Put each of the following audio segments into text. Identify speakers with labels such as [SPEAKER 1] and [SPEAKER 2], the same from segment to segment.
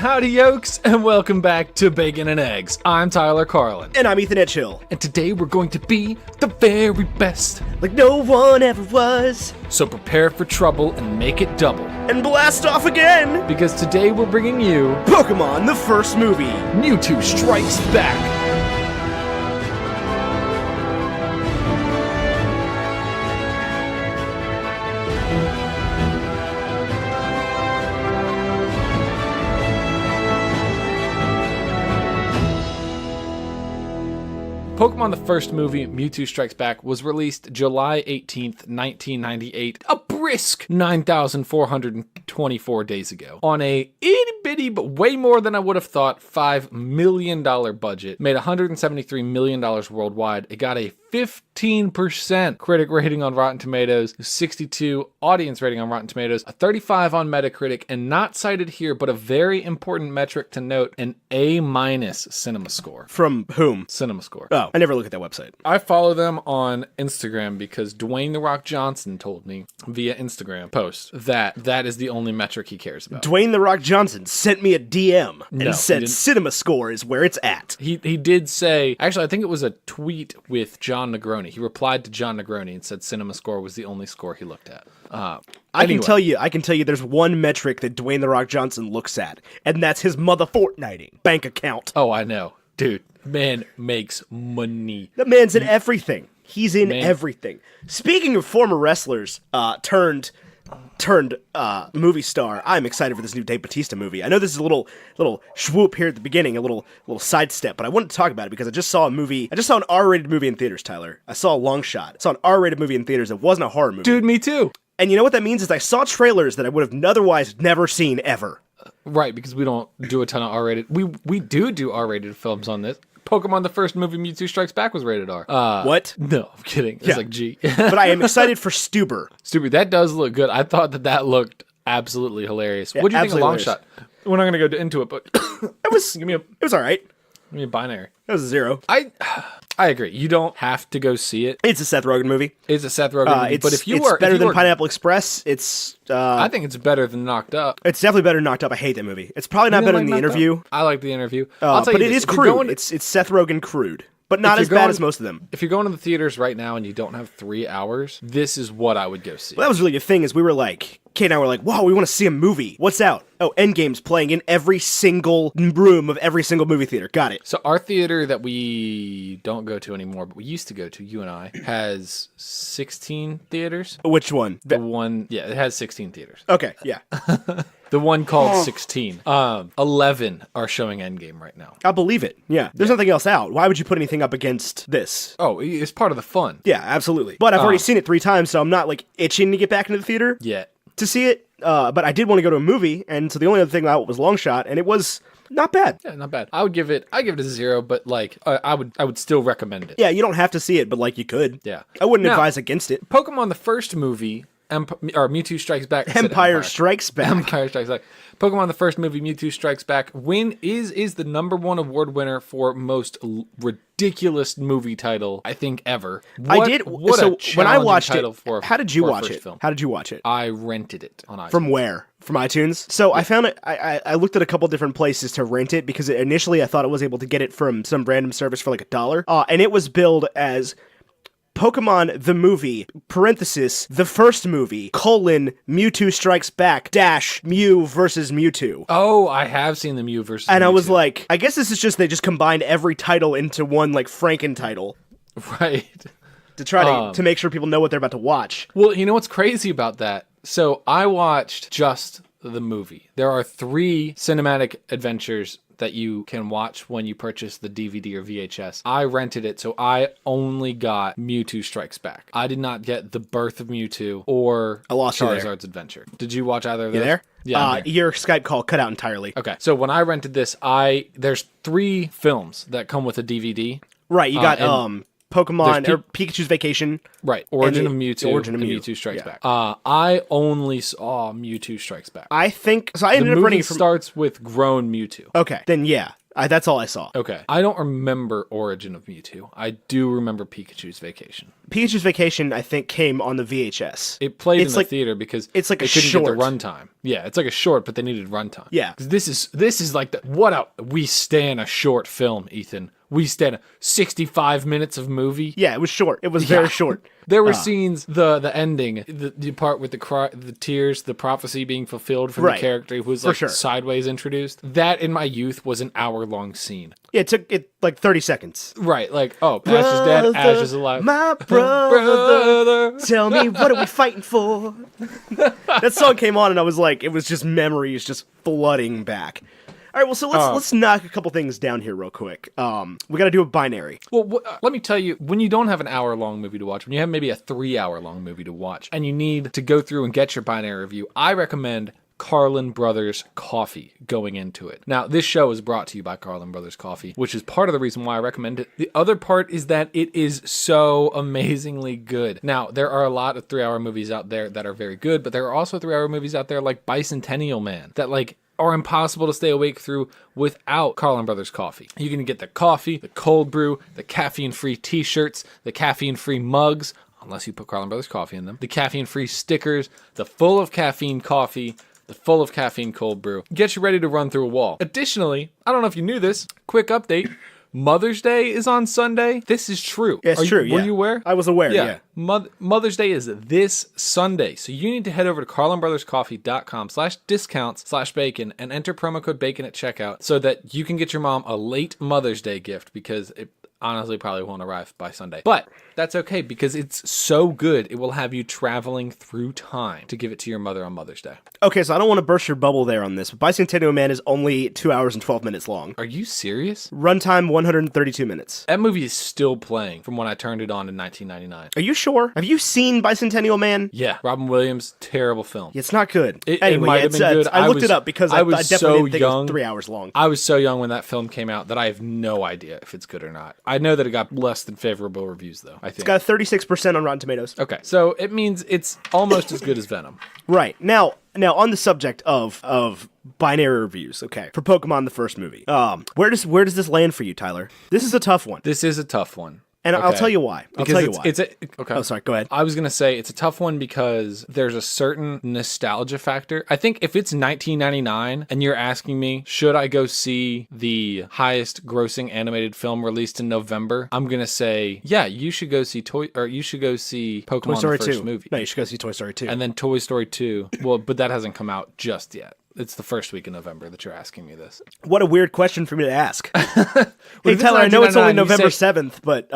[SPEAKER 1] Howdy yokes, and welcome back to Bacon and Eggs. I'm Tyler Carlin.
[SPEAKER 2] And I'm Ethan Edgehill.
[SPEAKER 1] And today we're going to be the very best.
[SPEAKER 2] Like no one ever was.
[SPEAKER 1] So prepare for trouble and make it double.
[SPEAKER 2] And blast off again!
[SPEAKER 1] Because today we're bringing you
[SPEAKER 2] Pokemon, the first movie.
[SPEAKER 1] Mewtwo Strikes Back. Pokemon the first movie, Mewtwo Strikes Back, was released July 18th, 1998, a brisk 9,424 days ago, on a itty-bitty, but way more than I would have thought, $5 million budget. Made $173 million worldwide. It got a 15% critic rating on Rotten Tomatoes, 62 audience rating on Rotten Tomatoes, a 35 on Metacritic, and not cited here, but a very important metric to note, an A- cinema score.
[SPEAKER 2] From whom?
[SPEAKER 1] Cinema score.
[SPEAKER 2] Oh, I never look at that website.
[SPEAKER 1] I follow them on Instagram because Dwayne "The Rock" Johnson told me via Instagram post that that is the only metric he cares about.
[SPEAKER 2] Dwayne "The Rock" Johnson sent me a DM and said
[SPEAKER 1] he
[SPEAKER 2] cinema score is where it's at.
[SPEAKER 1] He did say, actually I think it was a tweet with John Negroni. He replied to John Negroni and said cinema score was the only score he looked at.
[SPEAKER 2] I can tell you there's one metric that Dwayne "The Rock" Johnson looks at, and that's his mother Fortniting bank account.
[SPEAKER 1] Oh, I know. Dude, man makes money.
[SPEAKER 2] That man's in everything. He's in everything. Speaking of former wrestlers, turned movie star, I'm excited for this new Dave Bautista movie. I know this is a little swoop here at the beginning, a little sidestep, but I wanted to talk about it because I just saw an R-rated movie in theaters, Tyler. I saw a long shot. I saw an R-rated movie in theaters that wasn't a horror movie.
[SPEAKER 1] Dude, me too.
[SPEAKER 2] And you know what that means is I saw trailers that I would have otherwise never seen ever.
[SPEAKER 1] Right, because we don't do a ton of R-rated. We do R-rated films on this. Pokemon the first movie, Mewtwo Strikes Back, was rated R.
[SPEAKER 2] What?
[SPEAKER 1] No, I'm kidding. It's like G.
[SPEAKER 2] But I am excited for Stuber.
[SPEAKER 1] Stuber, that does look good. I thought that looked absolutely hilarious. What do you think of Long Shot? We're not going to go into it, but
[SPEAKER 2] it was all right.
[SPEAKER 1] Give me a binary.
[SPEAKER 2] It was a 0.
[SPEAKER 1] I agree. You don't have to go see it.
[SPEAKER 2] It's a Seth Rogen movie.
[SPEAKER 1] It's a Seth Rogen movie. But
[SPEAKER 2] it's better than Pineapple Express.
[SPEAKER 1] I think it's better than Knocked Up.
[SPEAKER 2] It's definitely better than Knocked Up. I hate that movie. It's probably not better than The Interview.
[SPEAKER 1] I like The Interview. I'll tell you
[SPEAKER 2] but it is crude. It's Seth Rogen crude. But not as bad as most of them.
[SPEAKER 1] If you're going to the theaters right now and you don't have 3 hours, this is what I would go see.
[SPEAKER 2] Well, that was really a thing, is we were like, Kate and I were like, wow, we want to see a movie. What's out? Oh, Endgame's playing in every single room of every single movie theater. Got it.
[SPEAKER 1] So our theater that we don't go to anymore, but we used to go to, you and I, has 16 theaters.
[SPEAKER 2] Which one?
[SPEAKER 1] The one, yeah, it has 16 theaters.
[SPEAKER 2] Okay, yeah.
[SPEAKER 1] The one called 16. 11 are showing Endgame right now.
[SPEAKER 2] I'll believe it. Yeah. There's nothing else out. Why would you put anything up against this?
[SPEAKER 1] Oh, it's part of the fun.
[SPEAKER 2] Yeah, absolutely. But I've already seen it 3 times, so I'm not like itching to get back into the theater.
[SPEAKER 1] Yeah.
[SPEAKER 2] To see it. But I did want to go to a movie, and so the only other thing out was Long Shot, and it was not bad.
[SPEAKER 1] Yeah, not bad. I give it a 0, but like I would still recommend it.
[SPEAKER 2] Yeah, you don't have to see it, but like you could.
[SPEAKER 1] Yeah.
[SPEAKER 2] I wouldn't advise against it.
[SPEAKER 1] Pokemon the first movie, or Mewtwo Strikes Back.
[SPEAKER 2] Empire Strikes Back.
[SPEAKER 1] Empire Strikes Back. Pokemon the first movie, Mewtwo Strikes Back, is the #1 award winner for most ridiculous movie title I think ever.
[SPEAKER 2] When I watched it, how did you watch it?
[SPEAKER 1] Film.
[SPEAKER 2] How did you watch it?
[SPEAKER 1] I rented it on iTunes.
[SPEAKER 2] From where? From iTunes? So I found it. I looked at a couple different places to rent it because initially I thought I was able to get it from some random service for like $1, and it was billed as Pokemon the movie, parenthesis, the first movie, Mewtwo Strikes Back, Mew versus Mewtwo.
[SPEAKER 1] Oh, I have seen the Mew versus
[SPEAKER 2] And
[SPEAKER 1] Mewtwo.
[SPEAKER 2] I was like, I guess this is just, they just combined every title into one, like, Franken title.
[SPEAKER 1] Right.
[SPEAKER 2] To try to make sure people know what they're about to watch.
[SPEAKER 1] Well, you know what's crazy about that? So I watched just the movie. There are 3 cinematic adventures that you can watch when you purchase the DVD or VHS. I rented it, so I only got Mewtwo Strikes Back. I did not get The Birth of Mewtwo or Charizard's Adventure. Did you watch either of those?
[SPEAKER 2] You there?
[SPEAKER 1] Yeah.
[SPEAKER 2] Your Skype call cut out entirely.
[SPEAKER 1] Okay, so when I rented this, there's 3 films that come with a DVD.
[SPEAKER 2] Right, you got Pokemon or Pikachu's Vacation.
[SPEAKER 1] Right, Origin of Mewtwo Strikes Back. I only saw Mewtwo Strikes Back.
[SPEAKER 2] I think so. I ended up renting it from.
[SPEAKER 1] Starts with grown Mewtwo.
[SPEAKER 2] Okay, then yeah. That's all I saw.
[SPEAKER 1] Okay. I don't remember Origin of Mewtwo. I do remember Pikachu's Vacation.
[SPEAKER 2] Pikachu's Vacation, I think, came on the VHS.
[SPEAKER 1] It played in the theater because
[SPEAKER 2] it's like
[SPEAKER 1] they
[SPEAKER 2] a
[SPEAKER 1] couldn't
[SPEAKER 2] short.
[SPEAKER 1] get the runtime. Yeah, it's like a short, but they needed runtime.
[SPEAKER 2] Yeah.
[SPEAKER 1] 'Cause this is like we stand a short film, Ethan. We stand 65 minutes of movie.
[SPEAKER 2] Yeah, it was short. It was very short.
[SPEAKER 1] There were scenes, the ending, the part with the tears, the prophecy being fulfilled from the character who was like sideways introduced. That in my youth was an hour-long scene.
[SPEAKER 2] Yeah, it took like 30 seconds.
[SPEAKER 1] Right, like, Ash is dead, Ash is alive.
[SPEAKER 2] My brother, tell me, what are we fighting for? That song came on and I was like, it was just memories just flooding back. All right, well, so let's knock a couple things down here real quick. We got to do a binary.
[SPEAKER 1] Well, let me tell you, when you don't have an hour-long movie to watch, when you have maybe a 3-hour-long movie to watch, and you need to go through and get your binary review, I recommend Carlin Brothers Coffee going into it. Now, this show is brought to you by Carlin Brothers Coffee, which is part of the reason why I recommend it. The other part is that it is so amazingly good. Now, there are a lot of 3-hour movies out there that are very good, but there are also 3-hour movies out there like Bicentennial Man that are impossible to stay awake through without Carlin Brothers Coffee. You can get the coffee, the cold brew, the caffeine-free t-shirts, the caffeine-free mugs, unless you put Carlin Brothers Coffee in them, the caffeine-free stickers, the full of caffeine coffee, the full of caffeine cold brew. Get you ready to run through a wall. Additionally, I don't know if you knew this, quick update, Mother's Day is on Sunday. This is true.
[SPEAKER 2] Yeah, it's true.
[SPEAKER 1] Were you aware?
[SPEAKER 2] I was aware, yeah.
[SPEAKER 1] Mother's Day is this Sunday. So you need to head over to carlinbrotherscoffee.com/discounts/bacon and enter promo code BACON at checkout so that you can get your mom a late Mother's Day gift because it honestly probably won't arrive by Sunday. But that's okay because it's so good, it will have you traveling through time to give it to your mother on Mother's Day.
[SPEAKER 2] Okay, so I don't want to burst your bubble there on this, but Bicentennial Man is only 2 hours and 12 minutes long.
[SPEAKER 1] Are you serious?
[SPEAKER 2] Runtime 132 minutes.
[SPEAKER 1] That movie is still playing from when I turned it on in 1999.
[SPEAKER 2] Are you sure? Have you seen Bicentennial Man?
[SPEAKER 1] Yeah, Robin Williams, terrible film.
[SPEAKER 2] It's not good.
[SPEAKER 1] It
[SPEAKER 2] anyway,
[SPEAKER 1] might have been good.
[SPEAKER 2] I looked it up because I definitely didn't think it was 3 hours long.
[SPEAKER 1] I was so young when that film came out that I have no idea if it's good or not. I know that it got less than favorable reviews, though, I think.
[SPEAKER 2] It's got 36% on Rotten Tomatoes.
[SPEAKER 1] Okay, so it means it's almost as good as Venom.
[SPEAKER 2] Right. Now on the subject of binary reviews, okay, for Pokemon the first movie, where does this land for you, Tyler? This is a tough one.
[SPEAKER 1] This is a tough one.
[SPEAKER 2] And okay. I'll tell you why.
[SPEAKER 1] Okay.
[SPEAKER 2] Oh, sorry, go ahead.
[SPEAKER 1] I was going to say it's a tough one because there's a certain nostalgia factor. I think if it's 1999 and you're asking me, should I go see the highest grossing animated film released in November? I'm going to say, yeah, you should go see Pokemon
[SPEAKER 2] Toy Story
[SPEAKER 1] the first
[SPEAKER 2] 2.
[SPEAKER 1] movie.
[SPEAKER 2] No, you should go see Toy Story 2.
[SPEAKER 1] And then Toy Story 2. Well, but that hasn't come out just yet. It's the first week in November that you're asking me this.
[SPEAKER 2] What a weird question for me to ask. Hey, Tyler, I know it's only November 7th, but...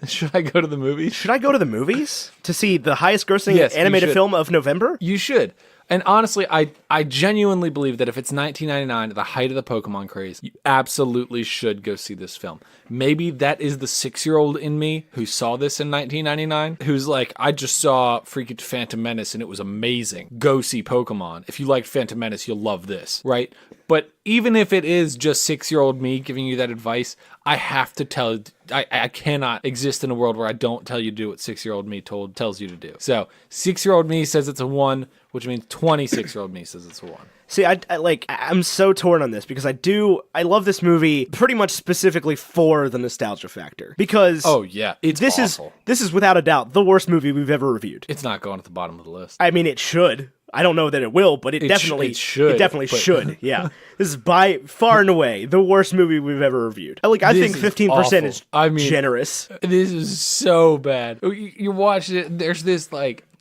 [SPEAKER 1] should I go to the movies?
[SPEAKER 2] Should I go to the movies to see the highest grossing animated film of November?
[SPEAKER 1] You should. And honestly, I genuinely believe that if it's 1999, at the height of the Pokemon craze, you absolutely should go see this film. Maybe that is the 6-year-old in me who saw this in 1999, who's like, I just saw freaking Phantom Menace and it was amazing. Go see Pokemon. If you liked Phantom Menace, you'll love this, right? But even if it is just 6-year-old me giving you that advice, I have to tell... I cannot exist in a world where I don't tell you to do what 6-year-old me tells you to do. So 6-year-old me says it's a 1, which means 26-year-old me says it's a 1.
[SPEAKER 2] See, I'm so torn on this because I love this movie pretty much specifically for the nostalgia factor. Because
[SPEAKER 1] oh yeah, this
[SPEAKER 2] is without a doubt the worst movie we've ever reviewed.
[SPEAKER 1] It's not going at the bottom of the list.
[SPEAKER 2] I mean, it should. I don't know that it will, but it definitely should. It definitely should. Yeah, this is by far and away the worst movie we've ever reviewed. I think 15% is generous.
[SPEAKER 1] This is so bad. You watch it. There's this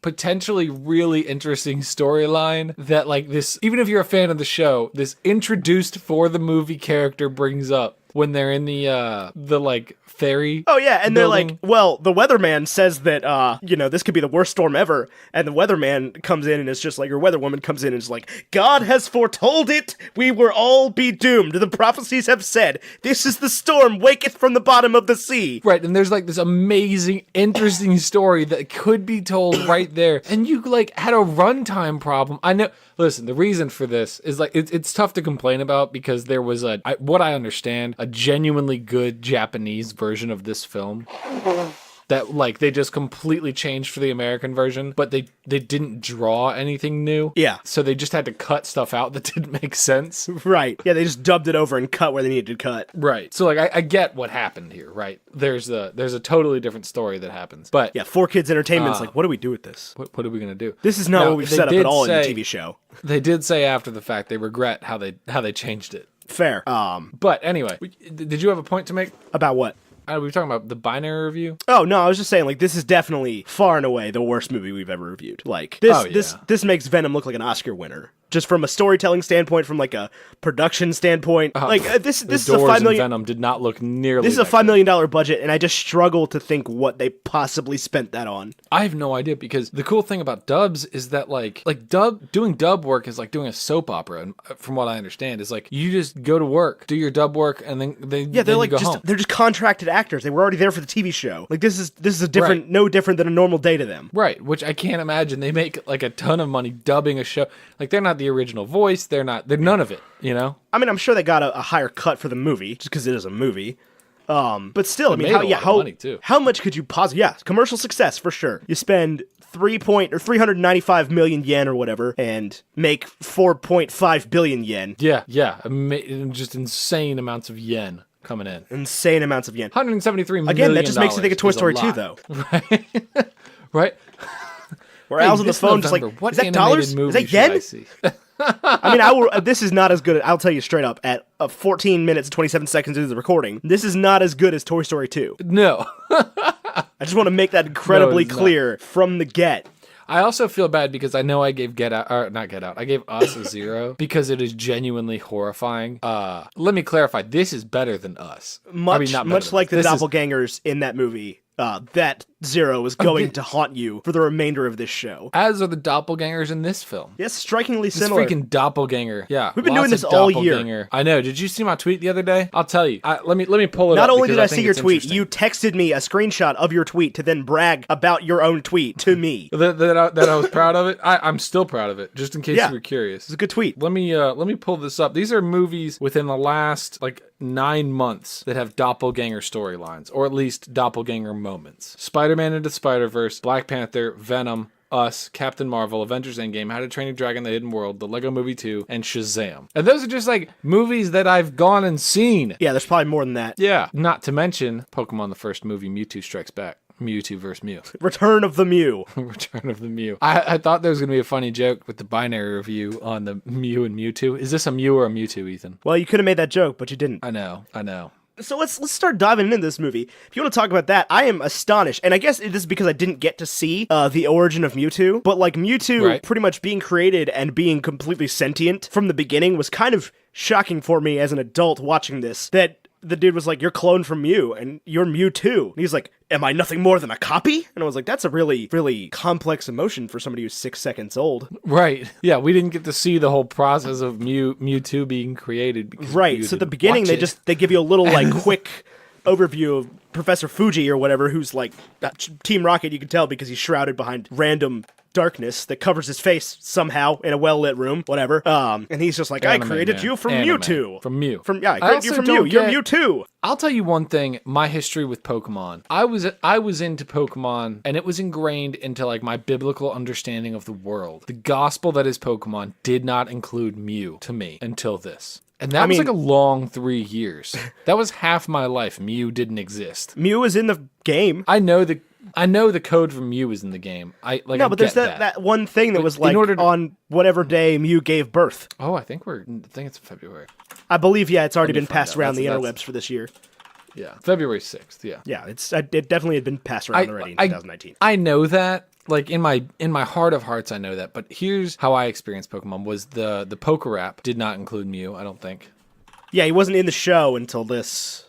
[SPEAKER 1] potentially really interesting storyline that this, even if you're a fan of the show, this introduced for the movie character brings up when they're in the ferry.
[SPEAKER 2] Oh yeah, and
[SPEAKER 1] building.
[SPEAKER 2] They're like, well, the weatherman says that this could be the worst storm ever, and the weatherman comes in and it's just like, or weatherwoman comes in and is like, God has foretold it, we will all be doomed. The prophecies have said, this is the storm, waketh from the bottom of the sea.
[SPEAKER 1] Right, and there's this amazing, interesting story that could be told right there, and you had a runtime problem. I know. Listen, the reason for this is it's tough to complain about because there was what I understand, a genuinely good Japanese version of this film. that like they just completely changed for the American version, but they didn't draw anything new.
[SPEAKER 2] Yeah.
[SPEAKER 1] So they just had to cut stuff out that didn't make sense.
[SPEAKER 2] Right. Yeah, they just dubbed it over and cut where they needed to cut.
[SPEAKER 1] Right. So like I get what happened here, right? There's a totally different story that happens. But
[SPEAKER 2] yeah, 4Kids Entertainment's like, what do we do with this?
[SPEAKER 1] what are we gonna do?
[SPEAKER 2] This is not
[SPEAKER 1] Now,
[SPEAKER 2] what we've
[SPEAKER 1] they
[SPEAKER 2] set up
[SPEAKER 1] did
[SPEAKER 2] at all in the
[SPEAKER 1] say-
[SPEAKER 2] TV show.
[SPEAKER 1] They did say after the fact they regret how they changed it.
[SPEAKER 2] Fair.
[SPEAKER 1] But anyway, did you have a point to make?
[SPEAKER 2] About what?
[SPEAKER 1] We were talking about the binary review.
[SPEAKER 2] Oh no, I was just saying, like, this is definitely far and away the worst movie we've ever reviewed. Like, this makes Venom look like an Oscar winner, just from a storytelling standpoint, from like a production standpoint. This is a $5 million.
[SPEAKER 1] Venom did not look nearly.
[SPEAKER 2] This is a $5 million budget, and I just struggle to think what they possibly spent that on.
[SPEAKER 1] I have no idea, because the cool thing about dubs is that like doing dub work is like doing a soap opera, and from what I understand is like you just go to work, do your dub work, and then
[SPEAKER 2] they're like
[SPEAKER 1] go home.
[SPEAKER 2] They're just contracted actors. They were already there for the TV show. Like this is a different, no different than a normal day to them.
[SPEAKER 1] Right, which I can't imagine they make like a ton of money dubbing a show. Like they're not the original voice. They're none of it. You know.
[SPEAKER 2] I mean, I'm sure they got a higher cut for the movie just because it is a movie. But still, I mean, how much could you possibly? Yeah, commercial success for sure. You spend 395 million yen or whatever, and make 4.5 billion yen.
[SPEAKER 1] Yeah, just insane amounts of yen coming in.
[SPEAKER 2] Insane amounts of yen.
[SPEAKER 1] 173 million.
[SPEAKER 2] Again, that just makes you think of Toy Story 2, though.
[SPEAKER 1] Right. Right.
[SPEAKER 2] Where Al's on the phone, just like,
[SPEAKER 1] what
[SPEAKER 2] is that dollars? Is that yen? I mean, this is not as good. I'll tell you straight up. At 14 minutes and 27 seconds into the recording, this is not as good as Toy Story 2.
[SPEAKER 1] No.
[SPEAKER 2] I just want to make that incredibly clear from the get.
[SPEAKER 1] I also feel bad because I know I gave I gave Us a 0 because it is genuinely horrifying. Let me clarify. This is better than Us.
[SPEAKER 2] Much like the doppelgangers in that movie. That 0 is going to haunt you for the remainder of this show.
[SPEAKER 1] As are the doppelgangers in this film.
[SPEAKER 2] Yes, strikingly similar.
[SPEAKER 1] This freaking doppelganger. Yeah,
[SPEAKER 2] we've been doing this all year.
[SPEAKER 1] I know. Did you see my tweet the other day? I'll tell you. Let me pull it up.
[SPEAKER 2] Not only did I see your tweet, you texted me a screenshot of your tweet to then brag about your own tweet to me.
[SPEAKER 1] that I was proud of it. I'm still proud of it. Just in case you were curious,
[SPEAKER 2] it's a good tweet.
[SPEAKER 1] Let me pull this up. These are movies within the last 9 months that have doppelganger storylines, or at least doppelganger moments. Spider-Man Into the Spider-Verse, Black Panther, Venom, Us, Captain Marvel, Avengers Endgame, How to Train Your Dragon, The Hidden World, The Lego Movie 2, and Shazam. And those are just movies that I've gone and seen.
[SPEAKER 2] Yeah, there's probably more than that.
[SPEAKER 1] Yeah. Not to mention Pokemon the first movie, Mewtwo Strikes Back. Mewtwo vs. Mew.
[SPEAKER 2] Return of the Mew.
[SPEAKER 1] Return of the Mew. I thought there was going to be a funny joke with the binary review on the Mew and Mewtwo. Is this a Mew or a Mewtwo, Ethan?
[SPEAKER 2] Well, you could have made that joke, but you didn't.
[SPEAKER 1] I know.
[SPEAKER 2] So let's start diving into this movie. If you want to talk about that, I am astonished, and I guess it is because I didn't get to see the origin of Mewtwo, but Mewtwo pretty much being created and being completely sentient from the beginning was kind of shocking for me as an adult watching this, that the dude was like, you're cloned from Mew, and you're Mewtwo. And he's like, am I nothing more than a copy? And I was like, that's a really, really complex emotion for somebody who's 6 seconds old.
[SPEAKER 1] Right. Yeah, we didn't get to see the whole process of Mewtwo being created.
[SPEAKER 2] Right. So at the beginning, they give you a little, quick overview of Professor Fuji or whatever, who's Team Rocket, you can tell because he's shrouded behind random darkness that covers his face somehow in a well-lit room, whatever. And he's just like, I created you from Mewtwo.
[SPEAKER 1] From Mew.
[SPEAKER 2] I created you from Mew. You're Mewtwo.
[SPEAKER 1] I'll tell you one thing, my history with Pokemon. I was into Pokemon, and it was ingrained into my biblical understanding of the world. The gospel that is Pokemon did not include Mew to me until this. And that was a long 3 years. That was half my life. Mew didn't exist.
[SPEAKER 2] Mew is in the game.
[SPEAKER 1] I know the code for Mew is in the game.
[SPEAKER 2] But there's that one thing that was on whatever day Mew gave birth.
[SPEAKER 1] Oh, I think it's February.
[SPEAKER 2] I believe, it's already been passed around the interwebs for this year.
[SPEAKER 1] Yeah, February 6th, yeah.
[SPEAKER 2] Yeah, it definitely had been passed around already in 2019.
[SPEAKER 1] I know that. In my heart of hearts, I know that. But here's how I experienced Pokemon was the Poker app did not include Mew, I don't think.
[SPEAKER 2] Yeah, he wasn't in the show until this.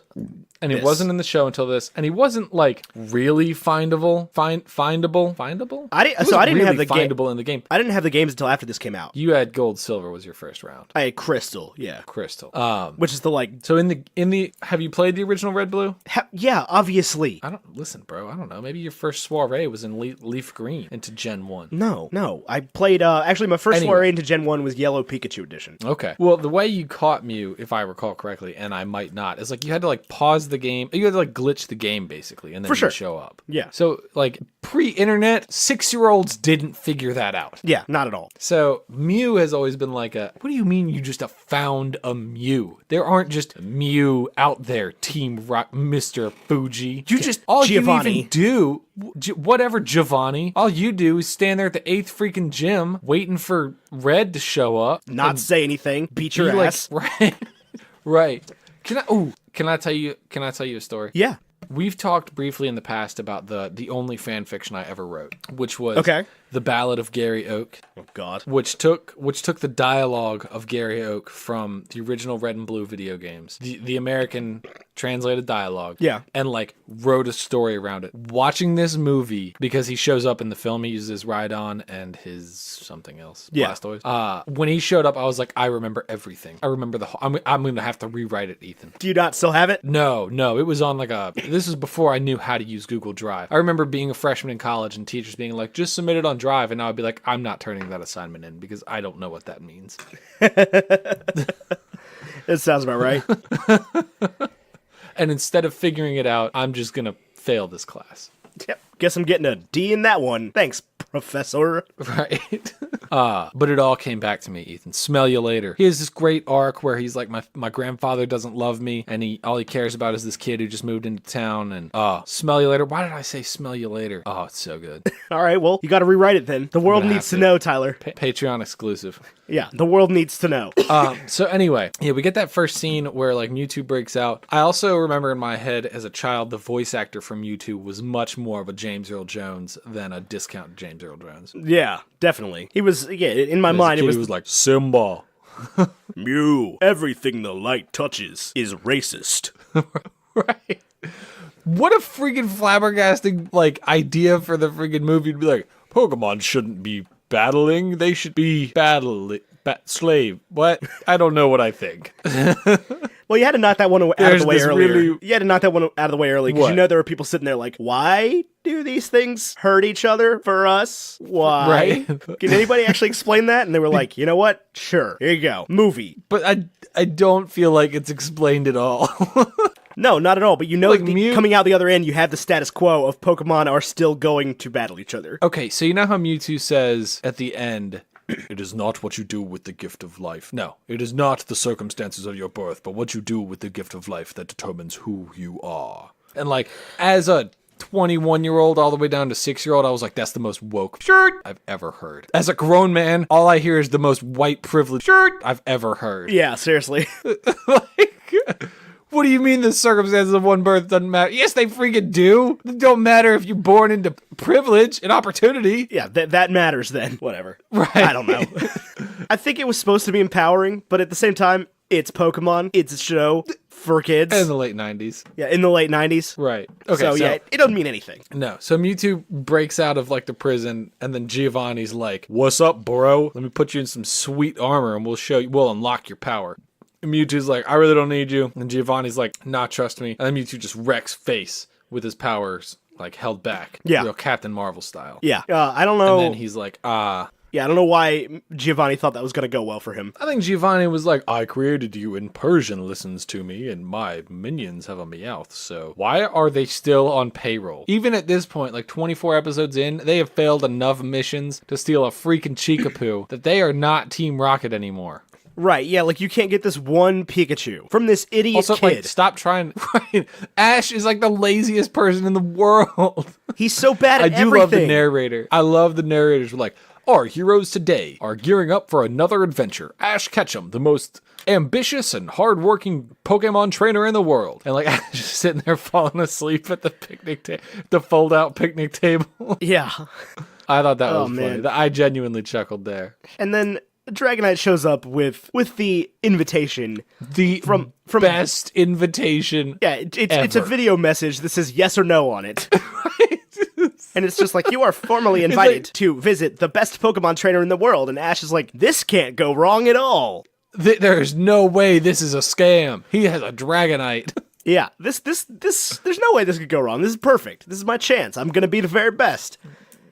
[SPEAKER 1] And he wasn't in the show until this, and he wasn't really findable. Findable?
[SPEAKER 2] I didn't have the
[SPEAKER 1] findable in the game.
[SPEAKER 2] I didn't have the games until after this came out.
[SPEAKER 1] You had Gold, Silver was your first round.
[SPEAKER 2] I had Crystal, yeah.
[SPEAKER 1] Crystal.
[SPEAKER 2] Which is the
[SPEAKER 1] So in the have you played the original Red Blue?
[SPEAKER 2] Yeah, obviously.
[SPEAKER 1] Listen, bro. I don't know. Maybe your first soiree was in Leaf Green into Gen 1.
[SPEAKER 2] No. I played actually my first soiree into Gen 1 was Yellow Pikachu edition.
[SPEAKER 1] Okay. Well, the way you caught Mew, if I recall correctly, and I might not, is you had to pause the game. You had to like glitch the game basically, and then you show up.
[SPEAKER 2] Yeah.
[SPEAKER 1] So like pre-internet, 6-year-olds didn't figure that out.
[SPEAKER 2] Yeah, not at all.
[SPEAKER 1] So Mew has always been like what do you mean you just found a Mew? There aren't just Mew out there, Team Rock, Mr. Fuji. You just, all
[SPEAKER 2] Giovanni.
[SPEAKER 1] you even do, whatever Giovanni, all you do is stand there at the 8th freaking gym waiting for Red to show up.
[SPEAKER 2] Not say anything, beat your ass.
[SPEAKER 1] Right. Right. Can I tell you a story?
[SPEAKER 2] Yeah.
[SPEAKER 1] We've talked briefly in the past about the only fan fiction I ever wrote, which was The Ballad of Gary Oak.
[SPEAKER 2] Oh God.
[SPEAKER 1] Which took the dialogue of Gary Oak from the original Red and Blue video games, the American translated dialogue.
[SPEAKER 2] Yeah.
[SPEAKER 1] And like wrote a story around it. Watching this movie, because he shows up in the film, he uses Rhydon and his something else.
[SPEAKER 2] Yeah.
[SPEAKER 1] Blastoise. When he showed up, I was like, I remember everything. I remember the whole, I'm gonna have to rewrite it, Ethan.
[SPEAKER 2] Do you not still have it?
[SPEAKER 1] No, it was on like this is before I knew how to use Google Drive. I remember being a freshman in college and teachers being like, just submit it on Drive, and I would be like, I'm not turning that assignment in because I don't know what that means.
[SPEAKER 2] It sounds about right.
[SPEAKER 1] And instead of figuring it out, I'm just gonna fail this class.
[SPEAKER 2] Yep. Guess I'm getting a D in that one. Thanks, Professor.
[SPEAKER 1] Right. But it all came back to me, Ethan. Smell you later. He has this great arc where he's like, my grandfather doesn't love me, and all he cares about is this kid who just moved into town, and smell you later. Why did I say smell you later? Oh, it's so good.
[SPEAKER 2] All right, well, you got to rewrite it then. The world needs to know, Tyler.
[SPEAKER 1] Patreon exclusive.
[SPEAKER 2] Yeah, the world needs to know.
[SPEAKER 1] So anyway, yeah, we get that first scene where like Mewtwo breaks out. I also remember in my head as a child, the voice actor from Mewtwo was much more of a James Earl Jones than a discount James Earl Jones.
[SPEAKER 2] Yeah, definitely. He was, in my mind,
[SPEAKER 1] it was like, Simba.
[SPEAKER 2] Mew, everything the light touches is racist.
[SPEAKER 1] Right. What a freaking flabbergasting, like, idea for the freaking movie to be like, Pokemon shouldn't be battling, they should be slave. What? I don't know what I think.
[SPEAKER 2] Well, you had to knock that one out of the way earlier.
[SPEAKER 1] Really...
[SPEAKER 2] You had to knock that one out of the way early because you know there were people sitting there like, why do these things hurt each other for us? Why?
[SPEAKER 1] Right?
[SPEAKER 2] Can anybody actually explain that? And they were like, you know what? Sure. Here you go. Movie.
[SPEAKER 1] But I don't feel like it's explained at all.
[SPEAKER 2] No, not at all. But you know,
[SPEAKER 1] like
[SPEAKER 2] coming out the other end, you have the status quo of Pokemon are still going to battle each other.
[SPEAKER 1] Okay, so you know how Mewtwo says at the end, it is not what you do with the gift of life. No, it is not the circumstances of your birth, but what you do with the gift of life that determines who you are. And like, as a 21-year-old all the way down to 6-year-old, I was like, that's the most woke shirt I've ever heard. As a grown man, all I hear is the most white privilege shirt I've ever heard.
[SPEAKER 2] Yeah, seriously.
[SPEAKER 1] What do you mean the circumstances of one birth doesn't matter? Yes, they freaking do. It don't matter if you're born into privilege and opportunity.
[SPEAKER 2] Yeah, that matters then. Whatever.
[SPEAKER 1] Right.
[SPEAKER 2] I don't know. I think it was supposed to be empowering, but at the same time, it's Pokemon. It's a show for kids.
[SPEAKER 1] In the late 90s.
[SPEAKER 2] Yeah, in the late 90s.
[SPEAKER 1] Right. Okay,
[SPEAKER 2] so yeah, it doesn't mean anything.
[SPEAKER 1] No. So Mewtwo breaks out of like the prison, and then Giovanni's like, what's up, bro? Let me put you in some sweet armor, and we'll unlock your power. And Mewtwo's like, I really don't need you. And Giovanni's like, nah, trust me. And then Mewtwo just wrecks face with his powers, like, held back.
[SPEAKER 2] Yeah.
[SPEAKER 1] Real Captain Marvel style.
[SPEAKER 2] Yeah. I don't know.
[SPEAKER 1] And then he's like,
[SPEAKER 2] Yeah, I don't know why Giovanni thought that was going to go well for him.
[SPEAKER 1] I think Giovanni was like, I created you and Persian listens to me and my minions have a Meowth, so why are they still on payroll? Even at this point, like 24 episodes in, they have failed enough missions to steal a freaking Chikapoo that they are not Team Rocket anymore.
[SPEAKER 2] Right, yeah, like you can't get this one Pikachu from this idiot
[SPEAKER 1] also,
[SPEAKER 2] kid.
[SPEAKER 1] Like, stop trying. Right. Ash is like the laziest person in the world.
[SPEAKER 2] He's so bad at everything.
[SPEAKER 1] I do love the narrator. I love the narrators. Like, our heroes today are gearing up for another adventure. Ash Ketchum, the most ambitious and hardworking Pokemon trainer in the world. And like, Ash just sitting there falling asleep at the picnic the fold-out picnic table.
[SPEAKER 2] Yeah.
[SPEAKER 1] I thought that was funny. I genuinely chuckled there.
[SPEAKER 2] And then Dragonite shows up with the invitation.
[SPEAKER 1] The from best invitation.
[SPEAKER 2] Yeah, it's a video message that says yes or no on it. Right. And it's just like, you are formally invited to visit the best Pokemon trainer in the world. And Ash is like, this can't go wrong at all.
[SPEAKER 1] There's no way this is a scam. He has a Dragonite.
[SPEAKER 2] Yeah, this there's no way this could go wrong. This is perfect. This is my chance. I'm gonna be the very best.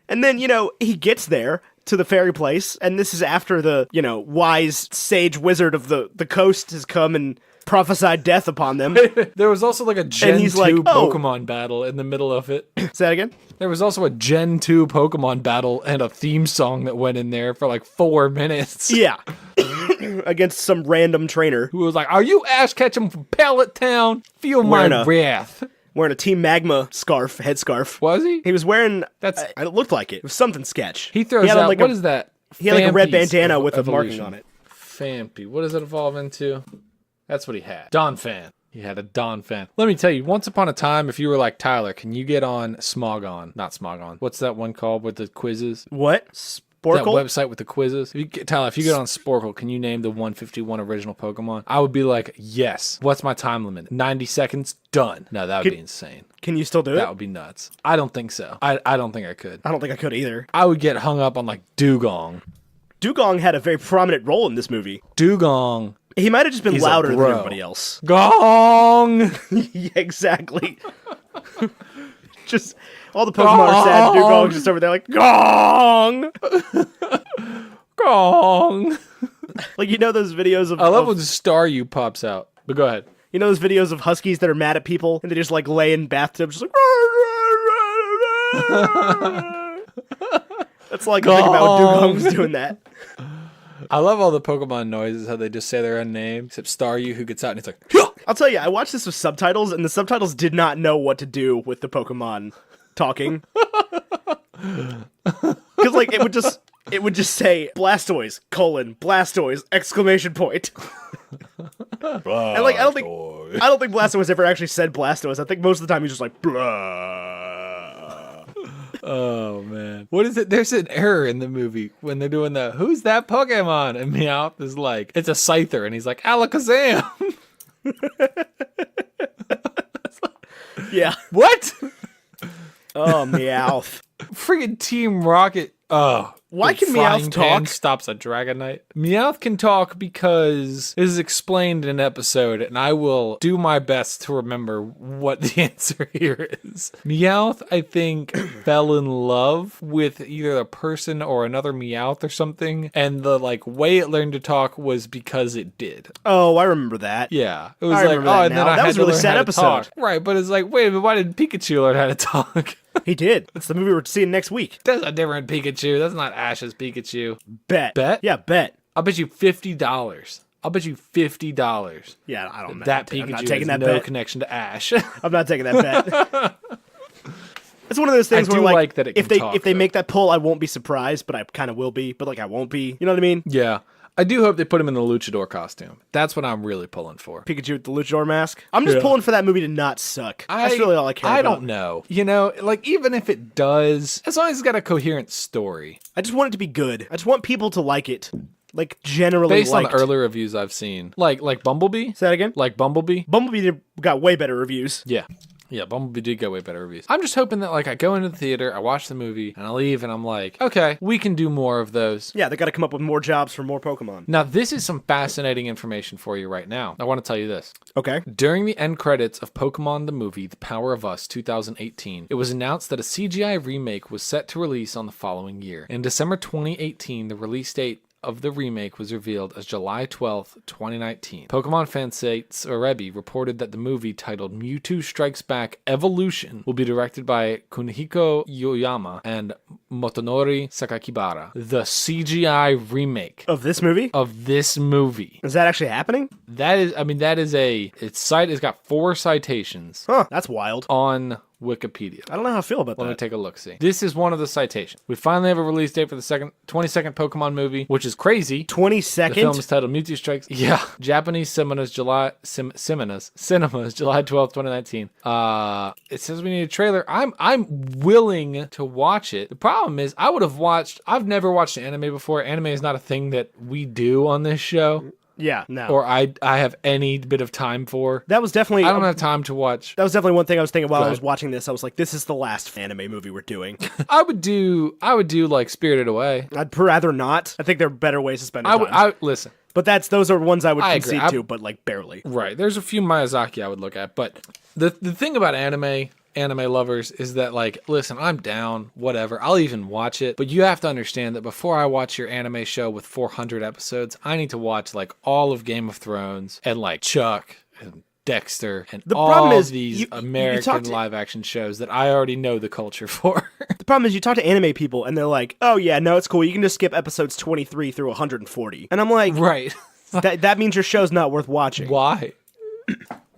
[SPEAKER 2] And then, he gets there to the fairy place, and this is after the, wise sage wizard of the coast has come and prophesied death upon them.
[SPEAKER 1] There was also like a Gen 2
[SPEAKER 2] like, "Oh."
[SPEAKER 1] Pokemon battle in the middle of it.
[SPEAKER 2] Say that again?
[SPEAKER 1] There was also a Gen 2 Pokemon battle and a theme song that went in there for like 4 minutes.
[SPEAKER 2] Yeah. Against some random trainer.
[SPEAKER 1] Who was like, "Are you Ash Ketchum from Pellet Town? Feel my wrath."
[SPEAKER 2] Wearing a Team Magma scarf, headscarf.
[SPEAKER 1] Was he?
[SPEAKER 2] He was wearing,
[SPEAKER 1] That's-
[SPEAKER 2] it looked like it. It was something sketch.
[SPEAKER 1] He throws
[SPEAKER 2] had
[SPEAKER 1] out,
[SPEAKER 2] like
[SPEAKER 1] what is that?
[SPEAKER 2] He had like a red
[SPEAKER 1] Fampi's
[SPEAKER 2] bandana with a
[SPEAKER 1] evolution.
[SPEAKER 2] marking on it.
[SPEAKER 1] Fampi. What does it evolve into? That's what he had. Donphan. He had a Donphan. Let me tell you, once upon a time, if you were like, Tyler, can you get on Smogon? Not Smogon. What's that one called with the quizzes?
[SPEAKER 2] What?
[SPEAKER 1] That
[SPEAKER 2] Sporkle?
[SPEAKER 1] website with the quizzes. Tyler, if you get on Sporkle, can you name the 151 original Pokemon? I would be like, yes. What's my time limit? 90 seconds? Done. No, that would be insane.
[SPEAKER 2] Can you still do
[SPEAKER 1] That
[SPEAKER 2] it?
[SPEAKER 1] would be nuts. I don't think so. I don't think I could.
[SPEAKER 2] I don't think I could either.
[SPEAKER 1] I would get hung up on like Dugong.
[SPEAKER 2] Dugong had a very prominent role in this movie.
[SPEAKER 1] Dugong.
[SPEAKER 2] He might have just been
[SPEAKER 1] He's a
[SPEAKER 2] louder than
[SPEAKER 1] bro.
[SPEAKER 2] everybody else.
[SPEAKER 1] Gong!
[SPEAKER 2] Yeah, exactly. Just all the Pokemon are sad. Dugong's just over there like, Gong!
[SPEAKER 1] Gong!
[SPEAKER 2] Like, you know those videos of...
[SPEAKER 1] I love when Staryu pops out. But go ahead.
[SPEAKER 2] You know those videos of huskies that are mad at people and they just like lay in bathtubs just like... That's like the thing about Dugong's doing that.
[SPEAKER 1] I love all the Pokemon noises, how they just say their own name, except Staryu, who gets out and he's like, "Hyah!"
[SPEAKER 2] I'll tell you, I watched this with subtitles, and the subtitles did not know what to do with the Pokemon talking. Because like it would just say Blastoise : Blastoise ! And like I don't think Blastoise ever actually said Blastoise. I think most of the time he's just like blah.
[SPEAKER 1] Oh man, what is it? There's an error in the movie when they're doing the "Who's that Pokemon?" and Meowth is like, "It's a Scyther," and he's like, "Alakazam."
[SPEAKER 2] Yeah.
[SPEAKER 1] What?
[SPEAKER 2] Oh, Meowth.
[SPEAKER 1] Friggin' Team Rocket. Oh.
[SPEAKER 2] Why
[SPEAKER 1] the
[SPEAKER 2] can
[SPEAKER 1] frying
[SPEAKER 2] Meowth
[SPEAKER 1] pan
[SPEAKER 2] talk?
[SPEAKER 1] stops a Dragonite. Meowth can talk because this is explained in an episode, and I will do my best to remember what the answer here is. Meowth, I think, fell in love with either a person or another Meowth or something, and the like way it learned to talk was because it did.
[SPEAKER 2] Oh, I remember that.
[SPEAKER 1] Yeah, it was
[SPEAKER 2] I
[SPEAKER 1] like,
[SPEAKER 2] remember
[SPEAKER 1] oh,
[SPEAKER 2] that
[SPEAKER 1] and then
[SPEAKER 2] now.
[SPEAKER 1] I
[SPEAKER 2] That
[SPEAKER 1] had
[SPEAKER 2] was
[SPEAKER 1] to
[SPEAKER 2] a really
[SPEAKER 1] learn
[SPEAKER 2] sad
[SPEAKER 1] how to
[SPEAKER 2] episode.
[SPEAKER 1] talk. Right, but it's like, wait, but why did Pikachu learn how to talk?
[SPEAKER 2] He did. That's the movie we're seeing next week.
[SPEAKER 1] That's a different Pikachu. That's not Ash's Pikachu.
[SPEAKER 2] Bet.
[SPEAKER 1] Bet?
[SPEAKER 2] Yeah, bet.
[SPEAKER 1] I'll bet you $50. I'll bet you $50.
[SPEAKER 2] Yeah, I don't know.
[SPEAKER 1] That
[SPEAKER 2] I'm not
[SPEAKER 1] Pikachu
[SPEAKER 2] taking
[SPEAKER 1] has
[SPEAKER 2] that
[SPEAKER 1] no
[SPEAKER 2] bet.
[SPEAKER 1] connection to Ash.
[SPEAKER 2] I'm not taking that bet. It's one of those things
[SPEAKER 1] I
[SPEAKER 2] where
[SPEAKER 1] do
[SPEAKER 2] like,
[SPEAKER 1] like that it
[SPEAKER 2] if
[SPEAKER 1] can
[SPEAKER 2] they
[SPEAKER 1] talk,
[SPEAKER 2] if they
[SPEAKER 1] though.
[SPEAKER 2] make that pull, I won't be surprised, but I kind of will be. But like I won't be. You know what I mean?
[SPEAKER 1] Yeah. I do hope they put him in the luchador costume. That's what I'm really pulling for.
[SPEAKER 2] Pikachu with the luchador mask. I'm just pulling for that movie to not suck. That's really all I care about.
[SPEAKER 1] I don't know. You know, like even if it does, as long as it's got a coherent story.
[SPEAKER 2] I just want it to be good. I just want people to like it. Like generally
[SPEAKER 1] Based
[SPEAKER 2] liked.
[SPEAKER 1] on the early reviews I've seen. Like Bumblebee?
[SPEAKER 2] Say that again?
[SPEAKER 1] Like Bumblebee?
[SPEAKER 2] Bumblebee got way better reviews.
[SPEAKER 1] Yeah. Yeah, Bumblebee did get way better reviews. I'm just hoping that like I go into the theater, I watch the movie, and I leave and I'm like, okay, we can do more of those.
[SPEAKER 2] Yeah, they got to come up with more jobs for more Pokemon.
[SPEAKER 1] Now, this is some fascinating information for you right now. I want to tell you this.
[SPEAKER 2] Okay.
[SPEAKER 1] During the end credits of Pokemon the movie, The Power of Us 2018, it was announced that a CGI remake was set to release on the following year. In December 2018, the release date of the remake was revealed as July 12th, 2019. Pokemon fan site Rebi reported that the movie titled Mewtwo Strikes Back Evolution will be directed by Kunihiko Yoyama and Motonori Sakakibara. The CGI remake
[SPEAKER 2] Of this movie?
[SPEAKER 1] of this movie.
[SPEAKER 2] Is that actually happening?
[SPEAKER 1] Its site has got 4 citations
[SPEAKER 2] Huh, that's wild.
[SPEAKER 1] on Wikipedia.
[SPEAKER 2] I don't know how I feel about
[SPEAKER 1] Let me
[SPEAKER 2] that.
[SPEAKER 1] take a look, see. This is one of the citations. We finally have a release date for the 22nd Pokemon movie, which is crazy.
[SPEAKER 2] 20
[SPEAKER 1] The film
[SPEAKER 2] seconds?
[SPEAKER 1] is titled Mewtwo Strikes. Yeah. Japanese cinemas July 12th, 2019. It says we need a trailer. I'm willing to watch it. The problem is I've never watched an anime before. Anime is not a thing that we do on this show.
[SPEAKER 2] Yeah, no.
[SPEAKER 1] Or I have any bit of time for.
[SPEAKER 2] That was definitely...
[SPEAKER 1] I don't have time to watch.
[SPEAKER 2] That was definitely one thing I was thinking while
[SPEAKER 1] Go
[SPEAKER 2] I was
[SPEAKER 1] ahead.
[SPEAKER 2] watching this. I was like, this is the last anime movie we're doing.
[SPEAKER 1] I would do like Spirited Away.
[SPEAKER 2] I'd rather not. I think there are better ways to spend your time.
[SPEAKER 1] I listen.
[SPEAKER 2] But those are ones I would
[SPEAKER 1] I agree.
[SPEAKER 2] concede to, but like barely.
[SPEAKER 1] Right. There's a few Miyazaki I would look at, but the thing about anime anime lovers is that, like, listen, I'm down, whatever. I'll even watch it. But you have to understand that before I watch your anime show with 400 episodes, I need to watch, like, all of Game of Thrones and, like, Chuck and Dexter and all these American live action shows that I already know the culture for.
[SPEAKER 2] The problem is you talk to anime people and they're like, oh yeah, no, it's cool. You can just skip episodes 23 through 140. And I'm like,
[SPEAKER 1] right.
[SPEAKER 2] that means your show's not worth watching.
[SPEAKER 1] Why?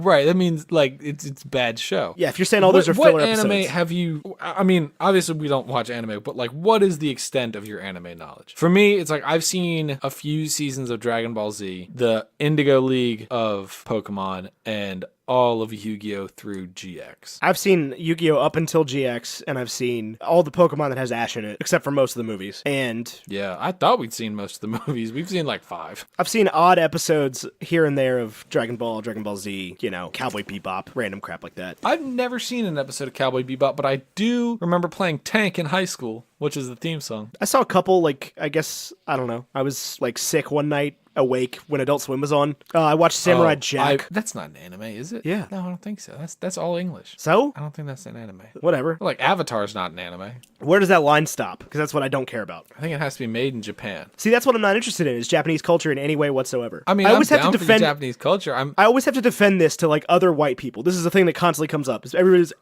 [SPEAKER 1] Right, that means, like, it's bad show.
[SPEAKER 2] Yeah, if you're saying all those are filler episodes.
[SPEAKER 1] What anime have you... I mean, obviously we don't watch anime, but, like, what is the extent of your anime knowledge? For me, it's like I've seen a few seasons of Dragon Ball Z, the Indigo League of Pokemon, and all of Yu-Gi-Oh! Through GX.
[SPEAKER 2] I've seen Yu-Gi-Oh! Up until GX, and I've seen all the Pokemon that has Ash in it, except for most of the movies. And
[SPEAKER 1] yeah, I thought we'd seen most of the movies. We've seen like 5.
[SPEAKER 2] I've seen odd episodes here and there of Dragon Ball Z, you know, Cowboy Bebop, random crap like that.
[SPEAKER 1] I've never seen an episode of Cowboy Bebop, but I do remember playing Tank in high school, which is the theme song.
[SPEAKER 2] I saw a couple, like, I guess, I don't know. I was, like, sick one night, awake, when Adult Swim was on. I watched Samurai Jack.
[SPEAKER 1] That's not an anime, is it?
[SPEAKER 2] Yeah.
[SPEAKER 1] No, I don't think so. That's all English.
[SPEAKER 2] So?
[SPEAKER 1] I don't think that's an anime.
[SPEAKER 2] Whatever.
[SPEAKER 1] Like, Avatar's not an anime.
[SPEAKER 2] Where does that line stop? Because that's what I don't care about.
[SPEAKER 1] I think it has to be made in Japan.
[SPEAKER 2] See, that's what I'm not interested in, is Japanese culture in any way whatsoever.
[SPEAKER 1] I mean, I always have to defend Japanese culture.
[SPEAKER 2] I always have to defend this to, like, other white people. This is a thing that constantly comes up.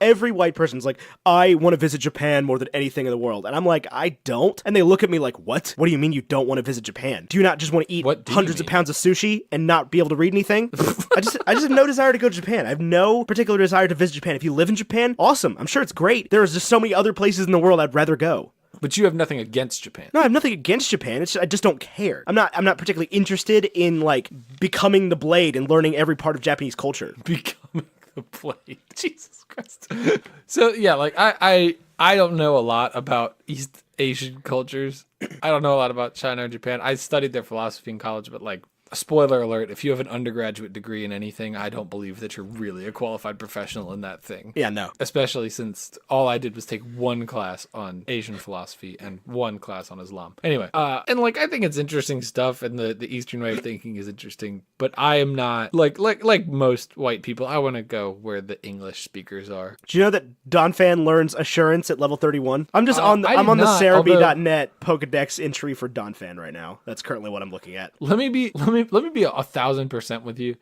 [SPEAKER 2] Every white person's like, I want to visit Japan more than anything in the world. And I'm like, I don't. And they look at me like, what? What do you mean you don't want to visit Japan? Do you not just want to eat hundreds of pounds of sushi and not be able to read anything? I just have no desire to go to Japan. I have no particular desire to visit Japan. If you live in Japan, awesome. I'm sure it's great. There's just so many other places in the world I'd rather go.
[SPEAKER 1] But you have nothing against Japan.
[SPEAKER 2] No, I have nothing against Japan. It's just, I just don't care. I'm not particularly interested in, like, becoming the Blade and learning every part of Japanese culture.
[SPEAKER 1] Becoming the Blade. Jesus Christ. So yeah, like I don't know a lot about East Asian cultures. I don't know a lot about China or Japan. I studied their philosophy in college, but, like, spoiler alert, if you have an undergraduate degree in anything, I don't believe that you're really a qualified professional in that thing.
[SPEAKER 2] Yeah, no.
[SPEAKER 1] Especially since all I did was take one class on Asian philosophy and one class on Islam. Anyway, and, like, I think it's interesting stuff, and the Eastern way of thinking is interesting, but I am not, like most white people, I want to go where the English speakers are.
[SPEAKER 2] Do you know that Donphan learns assurance at level 31? I'm just on the Cerebi.net Pokedex entry for Donphan right now. That's currently what I'm looking at.
[SPEAKER 1] Let me be 1,000% with you.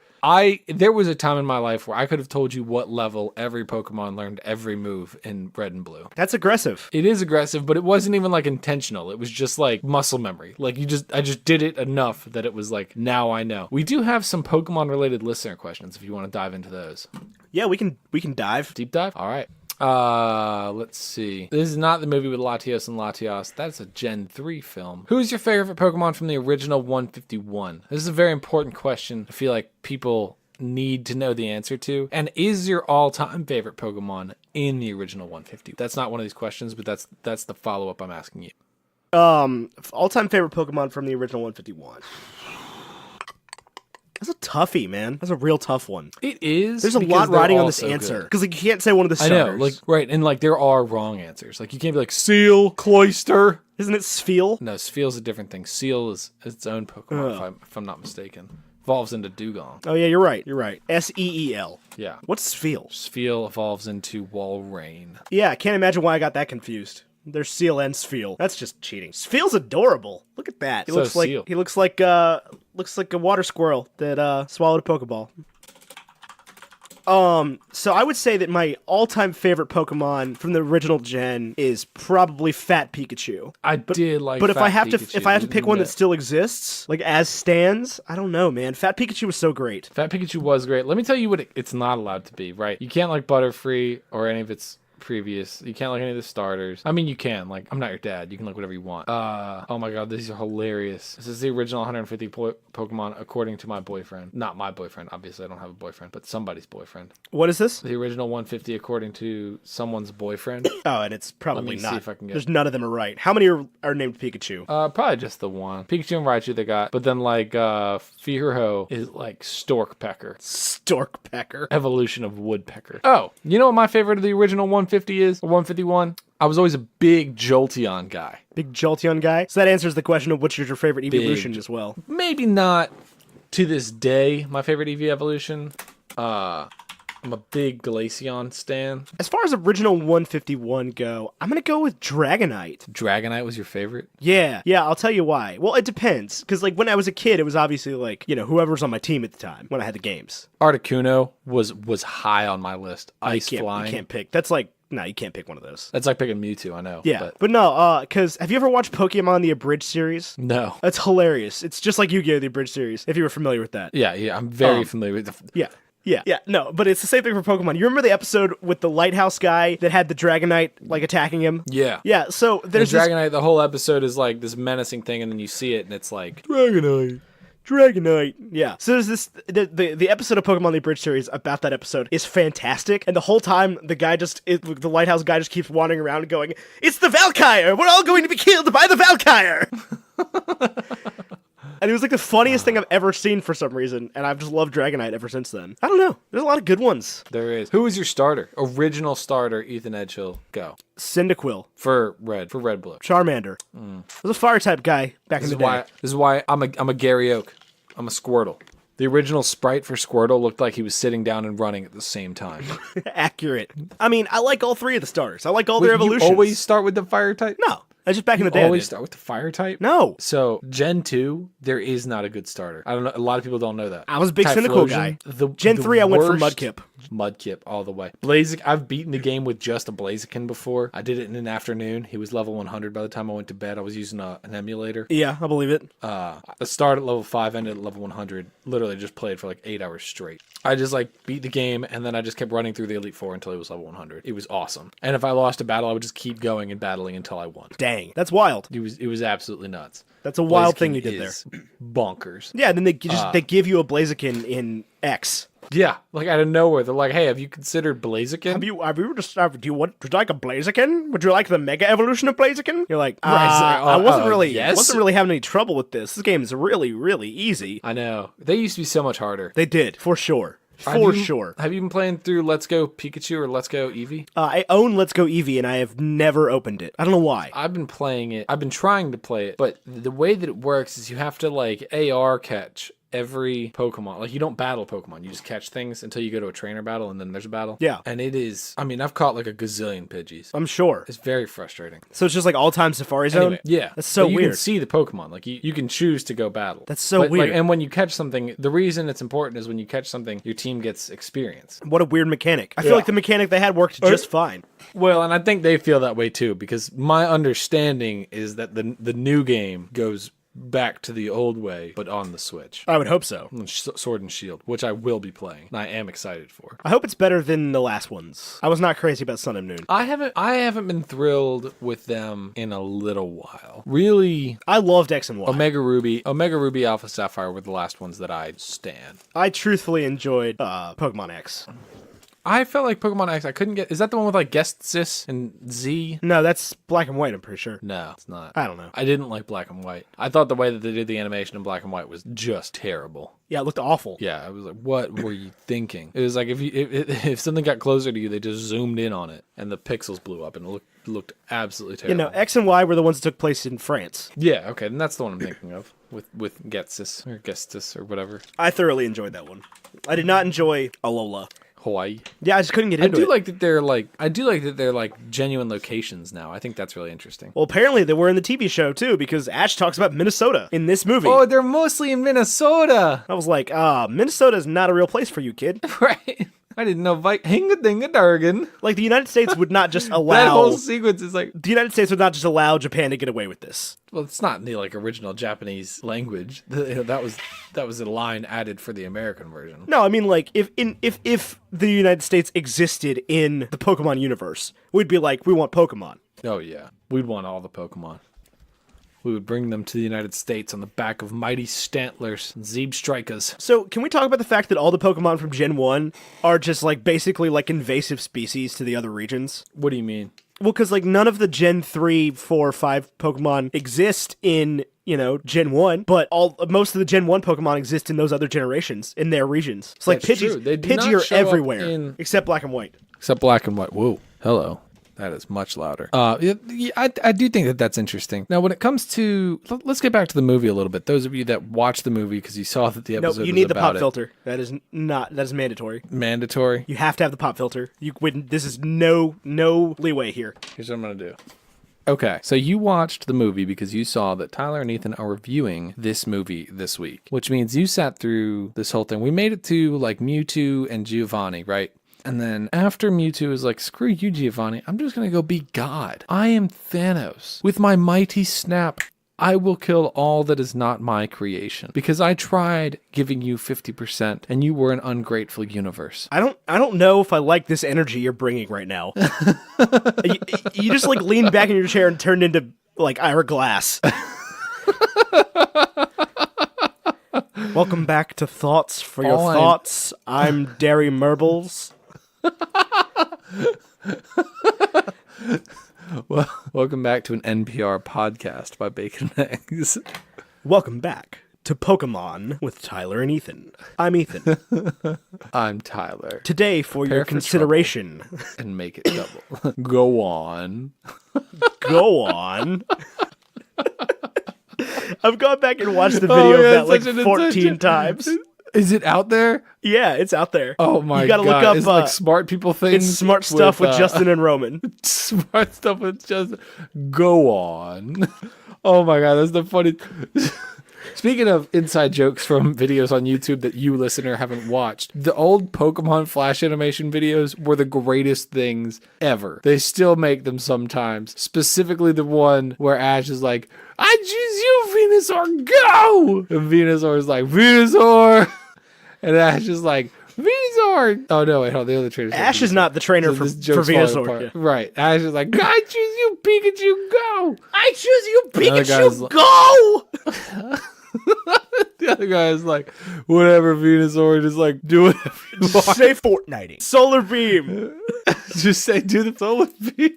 [SPEAKER 1] There was a time in my life where I could have told you what level every Pokemon learned every move in Red and Blue.
[SPEAKER 2] That's aggressive.
[SPEAKER 1] It is aggressive, but it wasn't even, like, intentional. It was just, like, muscle memory. Like, I just did it enough that it was like, now I know. We do have some Pokemon related listener questions if you want to dive into those.
[SPEAKER 2] Yeah, we can dive.
[SPEAKER 1] Deep dive? All right. Let's see. This is not the movie with Latios and Latios. That's a Gen 3 film. Who's your favorite Pokemon from the original 151? This is a very important question. I feel like people need to know the answer to. And is your all-time favorite Pokemon in the original 150? That's not one of these questions, but that's the follow-up I'm asking you.
[SPEAKER 2] All-time favorite Pokemon from the original 151. That's a toughie, man. That's a real tough one.
[SPEAKER 1] It is.
[SPEAKER 2] There's a lot riding on this answer. Because, like, you can't say one of the starters.
[SPEAKER 1] I know, like, right, and, like, there are wrong answers. Like, you can't be like, Seal, Cloyster.
[SPEAKER 2] Isn't it Spheal?
[SPEAKER 1] No, Spheal's a different thing. Seal is its own Pokemon, if I'm not mistaken. Evolves into Dugong.
[SPEAKER 2] Oh, yeah, you're right. Seel.
[SPEAKER 1] Yeah.
[SPEAKER 2] What's Spheal?
[SPEAKER 1] Spheal evolves into Walrein.
[SPEAKER 2] Yeah, I can't imagine why I got that confused. There's Seal and Spheal. That's just cheating. Spheal's adorable. Look at that. He looks like a water squirrel that swallowed a Pokeball. So I would say that my all-time favorite Pokemon from the original gen is probably Fat Pikachu. But if I have to pick one that still exists, like as stands, I don't know, man. Fat Pikachu was so great.
[SPEAKER 1] Fat Pikachu was great. Let me tell you what it's not allowed to be, right? You can't like Butterfree or any of its previous. You can't like any of the starters. I mean, you can. Like, I'm not your dad. You can like whatever you want. Oh my god, these are hilarious. This is the original 150 Pokemon according to my boyfriend. Not my boyfriend. Obviously, I don't have a boyfriend, but somebody's boyfriend.
[SPEAKER 2] What is this?
[SPEAKER 1] The original 150 according to someone's boyfriend.
[SPEAKER 2] Oh, and it's probably not.
[SPEAKER 1] See if I can get.
[SPEAKER 2] There's none of them are right. How many are named Pikachu?
[SPEAKER 1] Probably just the one. Pikachu and Raichu they got. But then like Fearow is like Storkpecker.
[SPEAKER 2] Storkpecker.
[SPEAKER 1] Evolution of Woodpecker. Oh, you know what my favorite of the original 150 is? Or 151? I was always a big Jolteon guy.
[SPEAKER 2] Big Jolteon guy? So that answers the question of which is your favorite evolution as well.
[SPEAKER 1] Maybe not to this day my favorite Eevee evolution. I'm a big Glaceon stan.
[SPEAKER 2] As far as original 151 go, I'm going to go with Dragonite.
[SPEAKER 1] Dragonite was your favorite?
[SPEAKER 2] Yeah, I'll tell you why. Well, it depends, because like when I was a kid, it was obviously like, whoever's on my team at the time when I had the games.
[SPEAKER 1] Articuno was high on my list. Ice Flying.
[SPEAKER 2] You can't pick. That's like, no, you can't pick one of those.
[SPEAKER 1] That's like picking Mewtwo, I know.
[SPEAKER 2] Yeah, but no, because have you ever watched Pokemon the Abridged series?
[SPEAKER 1] No.
[SPEAKER 2] That's hilarious. It's just like Yu-Gi-Oh! The Abridged series, if you were familiar with that.
[SPEAKER 1] Yeah, I'm very familiar with
[SPEAKER 2] Yeah, no, but it's the same thing for Pokemon. You remember the episode with the lighthouse guy that had the Dragonite, like, attacking him?
[SPEAKER 1] Yeah.
[SPEAKER 2] Yeah, so there's
[SPEAKER 1] the Dragonite, the whole episode is like this menacing thing, and then you see it, and it's like,
[SPEAKER 2] Dragonite. Yeah. So there's this, the episode of Pokemon the Abridged series about that episode is fantastic, and the whole time, the lighthouse guy just keeps wandering around and going, "It's the Valkyre! We're all going to be killed by the Valkyre!" And it was like the funniest thing I've ever seen for some reason, and I've just loved Dragonite ever since then. I don't know. There's a lot of good ones.
[SPEAKER 1] There is. Who was your starter? Original starter, Ethan Edgehill. Go.
[SPEAKER 2] Cyndaquil.
[SPEAKER 1] For red blue.
[SPEAKER 2] Charmander. I was a fire type guy back in the day.
[SPEAKER 1] This is why I'm a Gary Oak. I'm a Squirtle. The original sprite for Squirtle looked like he was sitting down and running at the same time.
[SPEAKER 2] Accurate. I mean, I like all three of the starters. I like all their evolutions.
[SPEAKER 1] You always start with the fire type?
[SPEAKER 2] No. That's just back in the day.
[SPEAKER 1] Always start with the fire type?
[SPEAKER 2] No.
[SPEAKER 1] So, Gen 2, there is not a good starter. I don't know. A lot of people don't know that.
[SPEAKER 2] I was a big Cyndaquil guy. Gen 3, I went for Mudkip.
[SPEAKER 1] Mudkip all the way. Blaziken, I've beaten the game with just a Blaziken before. I did it in an afternoon. He was level 100 by the time I went to bed. I was using an emulator.
[SPEAKER 2] Yeah, I believe it.
[SPEAKER 1] I started at level 5, ended at level 100. Literally just played for like 8 hours straight. I just beat the game, and then I just kept running through the Elite Four until he was level 100. It was awesome. And if I lost a battle, I would just keep going and battling until I won.
[SPEAKER 2] Dang, that's wild.
[SPEAKER 1] It was absolutely nuts.
[SPEAKER 2] That's a wild thing you did there.
[SPEAKER 1] Bonkers.
[SPEAKER 2] Yeah, then they give you a Blaziken in X.
[SPEAKER 1] Yeah, like out of nowhere, they're like, "Hey, have you considered Blaziken?
[SPEAKER 2] Would you like a Blaziken? Would you like the Mega Evolution of Blaziken?" You're like, I wasn't really having any trouble with this. This game is really, really easy.
[SPEAKER 1] I know. They used to be so much harder.
[SPEAKER 2] They did, for sure. Sure.
[SPEAKER 1] Have you been playing through Let's Go Pikachu or Let's Go Eevee?
[SPEAKER 2] I own Let's Go Eevee, and I have never opened it. I don't know why.
[SPEAKER 1] I've been playing it. I've been trying to play it, but the way that it works is you have to AR catch every Pokemon. Like, you don't battle Pokemon. You just catch things until you go to a trainer battle, and then there's a battle.
[SPEAKER 2] Yeah.
[SPEAKER 1] And it is... I mean, I've caught like a gazillion Pidgeys.
[SPEAKER 2] I'm sure.
[SPEAKER 1] It's very frustrating.
[SPEAKER 2] So it's just like all-time Safari Zone?
[SPEAKER 1] Anyway, yeah.
[SPEAKER 2] That's so weird.
[SPEAKER 1] You can see the Pokemon. Like, you can choose to go battle.
[SPEAKER 2] That's so weird.
[SPEAKER 1] And when you catch something, the reason it's important is when you catch something, your team gets experience.
[SPEAKER 2] What a weird mechanic. I feel like the mechanic they had worked just fine.
[SPEAKER 1] Well, and I think they feel that way too, because my understanding is that the new game goes back to the old way, but on the Switch.
[SPEAKER 2] I would hope so.
[SPEAKER 1] Sword and Shield, which I will be playing, and I am excited for.
[SPEAKER 2] I hope it's better than the last ones. I was not crazy about Sun and Moon.
[SPEAKER 1] I haven't been thrilled with them in a little while. Really,
[SPEAKER 2] I loved X and Y.
[SPEAKER 1] Omega Ruby, Alpha Sapphire were the last ones that I stan.
[SPEAKER 2] I truthfully enjoyed Pokemon X.
[SPEAKER 1] I felt like Pokemon X, I couldn't get... Is that the one with, like, Sis and Z?
[SPEAKER 2] No, that's Black and White, I'm pretty sure.
[SPEAKER 1] No, it's not.
[SPEAKER 2] I don't know.
[SPEAKER 1] I didn't like Black and White. I thought the way that they did the animation in Black and White was just terrible.
[SPEAKER 2] Yeah, it looked awful.
[SPEAKER 1] Yeah, I was like, what were you thinking? It was like if something got closer to you, they just zoomed in on it, and the pixels blew up, and it looked absolutely terrible.
[SPEAKER 2] X and Y were the ones that took place in France.
[SPEAKER 1] Yeah, okay, and that's the one I'm thinking of, with Getsis, or Gestis, or whatever.
[SPEAKER 2] I thoroughly enjoyed that one. I did not enjoy Alola.
[SPEAKER 1] Hawaii.
[SPEAKER 2] Yeah, I just couldn't get into it.
[SPEAKER 1] I do like that they're like genuine locations now. I think that's really interesting.
[SPEAKER 2] Well, apparently they were in the TV show too, because Ash talks about Minnesota in this movie.
[SPEAKER 1] Oh, they're mostly in Minnesota.
[SPEAKER 2] I was like, Minnesota is not a real place for you, kid.
[SPEAKER 1] Right. I didn't know Hinga-dinga-dargan.
[SPEAKER 2] Like, the United States would not just allow...
[SPEAKER 1] That whole sequence is like...
[SPEAKER 2] The United States would not just allow Japan to get away with this.
[SPEAKER 1] Well, it's not in the, original Japanese language. That was a line added for the American version.
[SPEAKER 2] No, I mean, like, if the United States existed in the Pokemon universe, we'd be like, we want Pokemon.
[SPEAKER 1] Oh, yeah. We'd want all the Pokemon. We would bring them to the United States on the back of mighty Stantlers and Zeebstrikers.
[SPEAKER 2] So, can we talk about the fact that all the Pokemon from Gen 1 are just, basically, invasive species to the other regions?
[SPEAKER 1] What do you mean?
[SPEAKER 2] Well, because, none of the Gen 3, 4, 5 Pokemon exist in, Gen 1, but most of the Gen 1 Pokemon exist in those other generations, in their regions. It's like Pidgey are everywhere, except Black and White.
[SPEAKER 1] Except Black and White. Whoa. Hello. That is much louder. I do think that that's interesting. Now, when it comes to, let's get back to the movie a little bit. Those of you that watched the movie because you saw that the episode
[SPEAKER 2] No, you
[SPEAKER 1] was
[SPEAKER 2] need the
[SPEAKER 1] about
[SPEAKER 2] pop filter. That is mandatory.
[SPEAKER 1] Mandatory?
[SPEAKER 2] You have to have the pop filter. This is no leeway here.
[SPEAKER 1] Here's what I'm going to do. Okay, so you watched the movie because you saw that Tyler and Ethan are reviewing this movie this week, which means you sat through this whole thing. We made it to like Mewtwo and Giovanni, right? And then after Mewtwo is like, screw you, Giovanni, I'm just going to go be God. I am Thanos. With my mighty snap, I will kill all that is not my creation. Because I tried giving you 50% and you were an ungrateful universe.
[SPEAKER 2] I don't know if I like this energy you're bringing right now. you just like leaned back in your chair and turned into like Ira Glass. Welcome back to Thoughts for Your Thoughts. I'm Derry Merbles.
[SPEAKER 1] Well, welcome back to an NPR podcast by Bacon and Eggs.
[SPEAKER 2] Welcome back to Pokemon with Tyler and Ethan. I'm Ethan.
[SPEAKER 1] I'm Tyler.
[SPEAKER 2] Today, for your consideration.
[SPEAKER 1] And make it double. Go on.
[SPEAKER 2] Go on. I've gone back and watched the video of that like 14 times.
[SPEAKER 1] Is it out there?
[SPEAKER 2] Yeah, it's out there.
[SPEAKER 1] Oh my god!
[SPEAKER 2] You gotta look up
[SPEAKER 1] it's like smart people things.
[SPEAKER 2] It's smart stuff with Justin and Roman.
[SPEAKER 1] Smart stuff with Justin. Go on. Oh my god, that's the funny. Speaking of inside jokes from videos on YouTube that you, listener, haven't watched, the old Pokemon Flash animation videos were the greatest things ever. They still make them sometimes. Specifically the one where Ash is like, I choose you, Venusaur, go! And Venusaur is like, Venusaur! And Ash is like, Venusaur! Oh no, wait, hold on, the other trainer.
[SPEAKER 2] Ash is not the trainer for Venusaur.
[SPEAKER 1] Yeah. Right. Ash is like, I choose you, Pikachu, go!
[SPEAKER 2] I choose you, Pikachu, go!
[SPEAKER 1] The other guy is like, whatever, Venusaur, just like, do whatever you want.
[SPEAKER 2] Just say Fortnite. Solar Beam.
[SPEAKER 1] Just say, do the solar beam.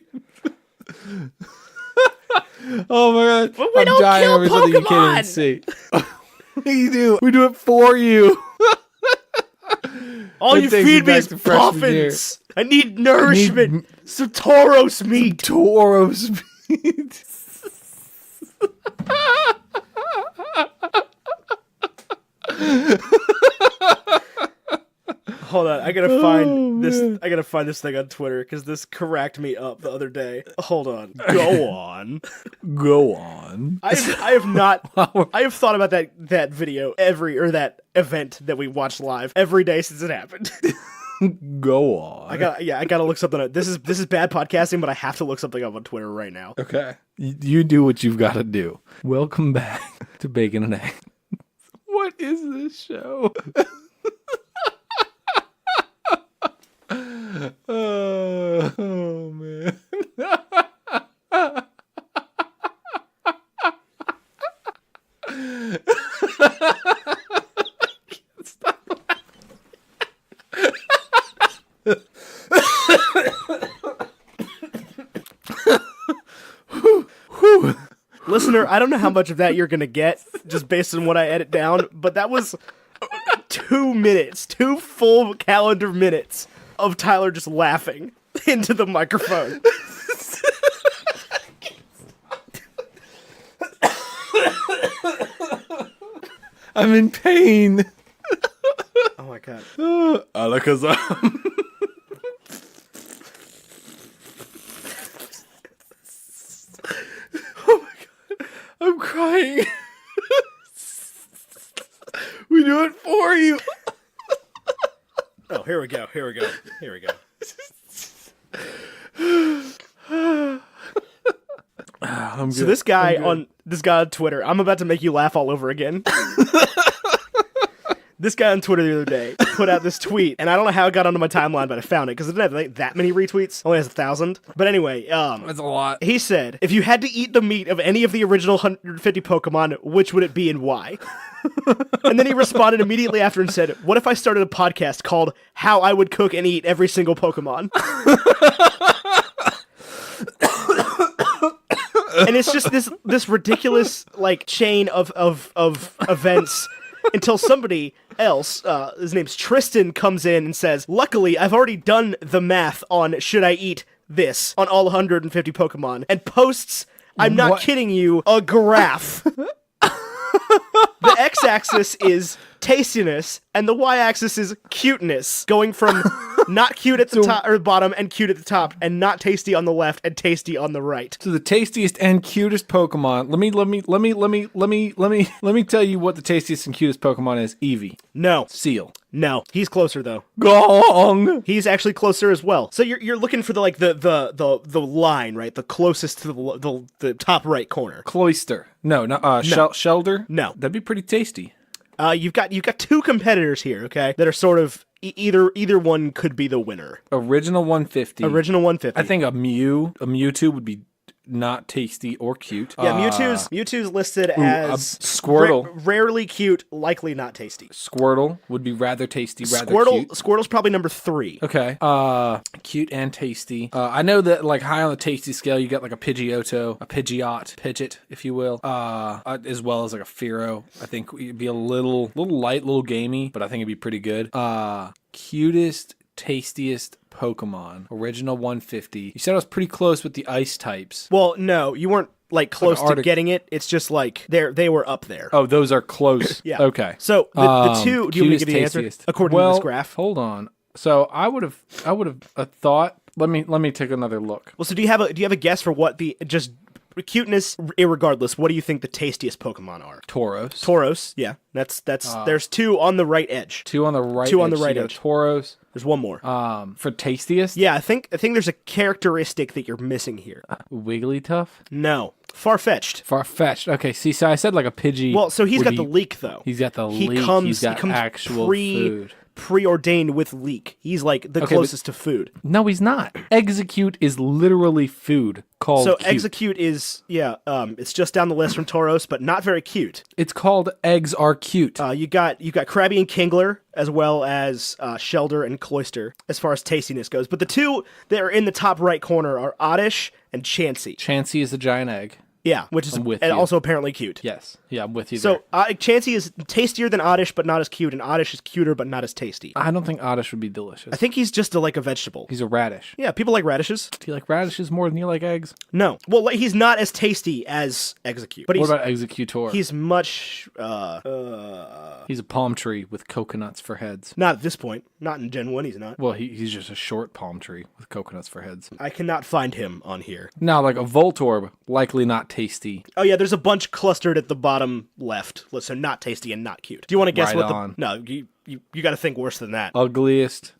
[SPEAKER 1] Oh my god.
[SPEAKER 2] But we don't dying kill over Pokemon. Something you can't even
[SPEAKER 1] see. We do. We do it for you.
[SPEAKER 2] All you feed me is puffins. I need nourishment. Satoros meat.
[SPEAKER 1] Satoros meat.
[SPEAKER 2] Hold on, I gotta find this. I gotta find this thing on Twitter because this cracked me up the other day. Hold on, go on,
[SPEAKER 1] go on.
[SPEAKER 2] I have thought about that video that event that we watched live every day since it happened.
[SPEAKER 1] Go on.
[SPEAKER 2] I gotta look something up. This is bad podcasting, but I have to look something up on Twitter right now.
[SPEAKER 1] Okay, you do what you've got to do. Welcome back to Bacon and Eggs. What is this show? Oh man.
[SPEAKER 2] Listener, I don't know how much of that you're gonna get just based on what I edit down, but that was 2 minutes, 2 full calendar minutes of Tyler just laughing into the microphone.
[SPEAKER 1] I'm in pain.
[SPEAKER 2] Oh my god.
[SPEAKER 1] Alakazam. Oh my god. I'm crying. We do it for you.
[SPEAKER 2] Oh, here we go. So this guy on Twitter, I'm about to make you laugh all over again. This guy on Twitter the other day put out this tweet, and I don't know how it got onto my timeline, but I found it because it didn't have like, that many retweets. It only has 1,000. But anyway,
[SPEAKER 1] that's a lot.
[SPEAKER 2] He said, if you had to eat the meat of any of the original 150 Pokemon, which would it be and why? And then he responded immediately after and said, what if I started a podcast called How I Would Cook and Eat Every Single Pokemon? And it's just this ridiculous like chain of events until somebody else, his name's Tristan, comes in and says, luckily I've already done the math on should I eat this on all 150 Pokemon and posts, I'm not kidding you, a graph. The x-axis is tastiness, and the y-axis is cuteness, going from not cute at the top or bottom and cute at the top, and not tasty on the left and tasty on the right.
[SPEAKER 1] So the tastiest and cutest Pokemon. Let me tell you what the tastiest and cutest Pokemon is. Eevee.
[SPEAKER 2] No.
[SPEAKER 1] Seal.
[SPEAKER 2] No. He's closer though.
[SPEAKER 1] Gong.
[SPEAKER 2] He's actually closer as well. So you're looking for the line, right? The closest to the top right corner.
[SPEAKER 1] Cloyster. No. Shelder.
[SPEAKER 2] No.
[SPEAKER 1] That'd be pretty tasty.
[SPEAKER 2] You've got two competitors here, okay? That are sort of either one could be the winner.
[SPEAKER 1] Original 150.
[SPEAKER 2] Original 150.
[SPEAKER 1] I think a Mewtwo would be not tasty or cute.
[SPEAKER 2] Yeah, Mewtwo's listed as
[SPEAKER 1] Squirtle.
[SPEAKER 2] Rarely cute, likely not tasty.
[SPEAKER 1] Squirtle would be rather tasty, rather cute.
[SPEAKER 2] Squirtle's probably number 3.
[SPEAKER 1] Okay. Cute and tasty. I know that like high on the tasty scale, you got like a Pidgeotto, a Pidgeot, if you will. As well as like a Fearow. I think it'd be a little light, little gamey, but I think it'd be pretty good. Cutest, tastiest Pokemon. Original 150. You said I was pretty close with the ice types.
[SPEAKER 2] Well, no, you weren't like close to getting it. It's just like they were up there.
[SPEAKER 1] Oh, those are close.
[SPEAKER 2] Yeah.
[SPEAKER 1] Okay.
[SPEAKER 2] So the two. Do you want me to give you the answer according to this graph?
[SPEAKER 1] Hold on. So I would have thought. Let me take another look.
[SPEAKER 2] Well, so do you have a guess for what the just cuteness, irregardless, what do you think the tastiest Pokemon are?
[SPEAKER 1] Tauros.
[SPEAKER 2] Yeah. That's there's 2 on the right edge.
[SPEAKER 1] 2 on the right.
[SPEAKER 2] 2 on the right edge.
[SPEAKER 1] Tauros.
[SPEAKER 2] There's one more.
[SPEAKER 1] For tastiest?
[SPEAKER 2] Yeah, I think there's a characteristic that you're missing here.
[SPEAKER 1] Wigglytuff?
[SPEAKER 2] No. Far-fetched.
[SPEAKER 1] Okay, see, so I said like a Pidgey.
[SPEAKER 2] Well, so he's got the leak, though.
[SPEAKER 1] He's got the leak. He's got actual food.
[SPEAKER 2] Preordained with leak. He's like the closest to food.
[SPEAKER 1] No, he's not. Execute is literally food called
[SPEAKER 2] So
[SPEAKER 1] cute.
[SPEAKER 2] Execute is, it's just down the list from Tauros, but not very cute.
[SPEAKER 1] It's called Eggs Are Cute.
[SPEAKER 2] You got Krabby and Kingler, as well as Shelder and Cloyster, as far as tastiness goes. But the 2 that are in the top right corner are Oddish and Chansey.
[SPEAKER 1] Chansey is a giant egg.
[SPEAKER 2] Yeah, which is also apparently cute.
[SPEAKER 1] Yes. Yeah, I'm with you
[SPEAKER 2] So
[SPEAKER 1] there.
[SPEAKER 2] Chansey is tastier than Oddish, but not as cute, and Oddish is cuter, but not as tasty.
[SPEAKER 1] I don't think Oddish would be delicious.
[SPEAKER 2] I think he's just like a vegetable.
[SPEAKER 1] He's a radish.
[SPEAKER 2] Yeah, people like radishes.
[SPEAKER 1] Do you like radishes more than you like eggs?
[SPEAKER 2] No. Well, like, he's not as tasty as Execute. But
[SPEAKER 1] what about Executor?
[SPEAKER 2] He's much...
[SPEAKER 1] He's a palm tree with coconuts for heads.
[SPEAKER 2] Not at this point. Not in Gen 1, he's not.
[SPEAKER 1] Well, he's just a short palm tree with coconuts for heads.
[SPEAKER 2] I cannot find him on here.
[SPEAKER 1] Now, like a Voltorb, likely not tasty.
[SPEAKER 2] Oh, yeah, there's a bunch clustered at the bottom left. So not tasty and not cute. Do you want to guess what
[SPEAKER 1] on.
[SPEAKER 2] No, you got to think worse than that.
[SPEAKER 1] Ugliest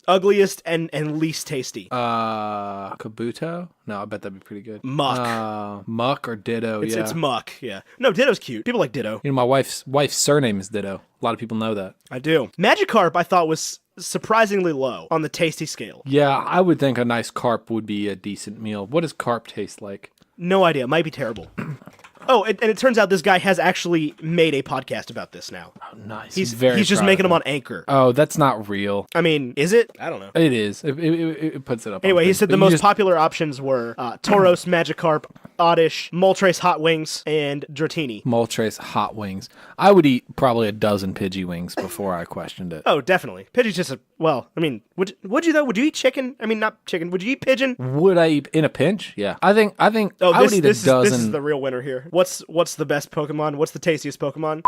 [SPEAKER 2] and least tasty.
[SPEAKER 1] Kabuto? No, I bet that'd be pretty good.
[SPEAKER 2] Muck.
[SPEAKER 1] Muck or Ditto, yeah.
[SPEAKER 2] It's Muck, yeah. No, Ditto's cute. People like Ditto.
[SPEAKER 1] You know, my wife's surname is Ditto. A lot of people know that.
[SPEAKER 2] I do. Magikarp, I thought, was surprisingly low on the tasty scale.
[SPEAKER 1] Yeah, I would think a nice carp would be a decent meal. What does carp taste like?
[SPEAKER 2] No idea. It might be terrible. Oh, and it turns out this guy has actually made a podcast about this now.
[SPEAKER 1] Oh, nice.
[SPEAKER 2] He's just making them on Anchor.
[SPEAKER 1] Oh, that's not real.
[SPEAKER 2] I mean, is it? I don't know.
[SPEAKER 1] It is. It puts it up.
[SPEAKER 2] Anyway, he said the most popular options were Tauros, Magikarp, Oddish, Moltres Hot Wings, and Dratini.
[SPEAKER 1] Moltres Hot Wings. I would eat probably a dozen Pidgey wings before I questioned it.
[SPEAKER 2] Oh, definitely. Pidgey's just would you though? Would you eat chicken? I mean, not chicken. Would you eat pigeon?
[SPEAKER 1] Would I eat in a pinch? Yeah. I think I would eat a dozen.
[SPEAKER 2] This is the real winner here. What's the best Pokemon? What's the tastiest Pokemon?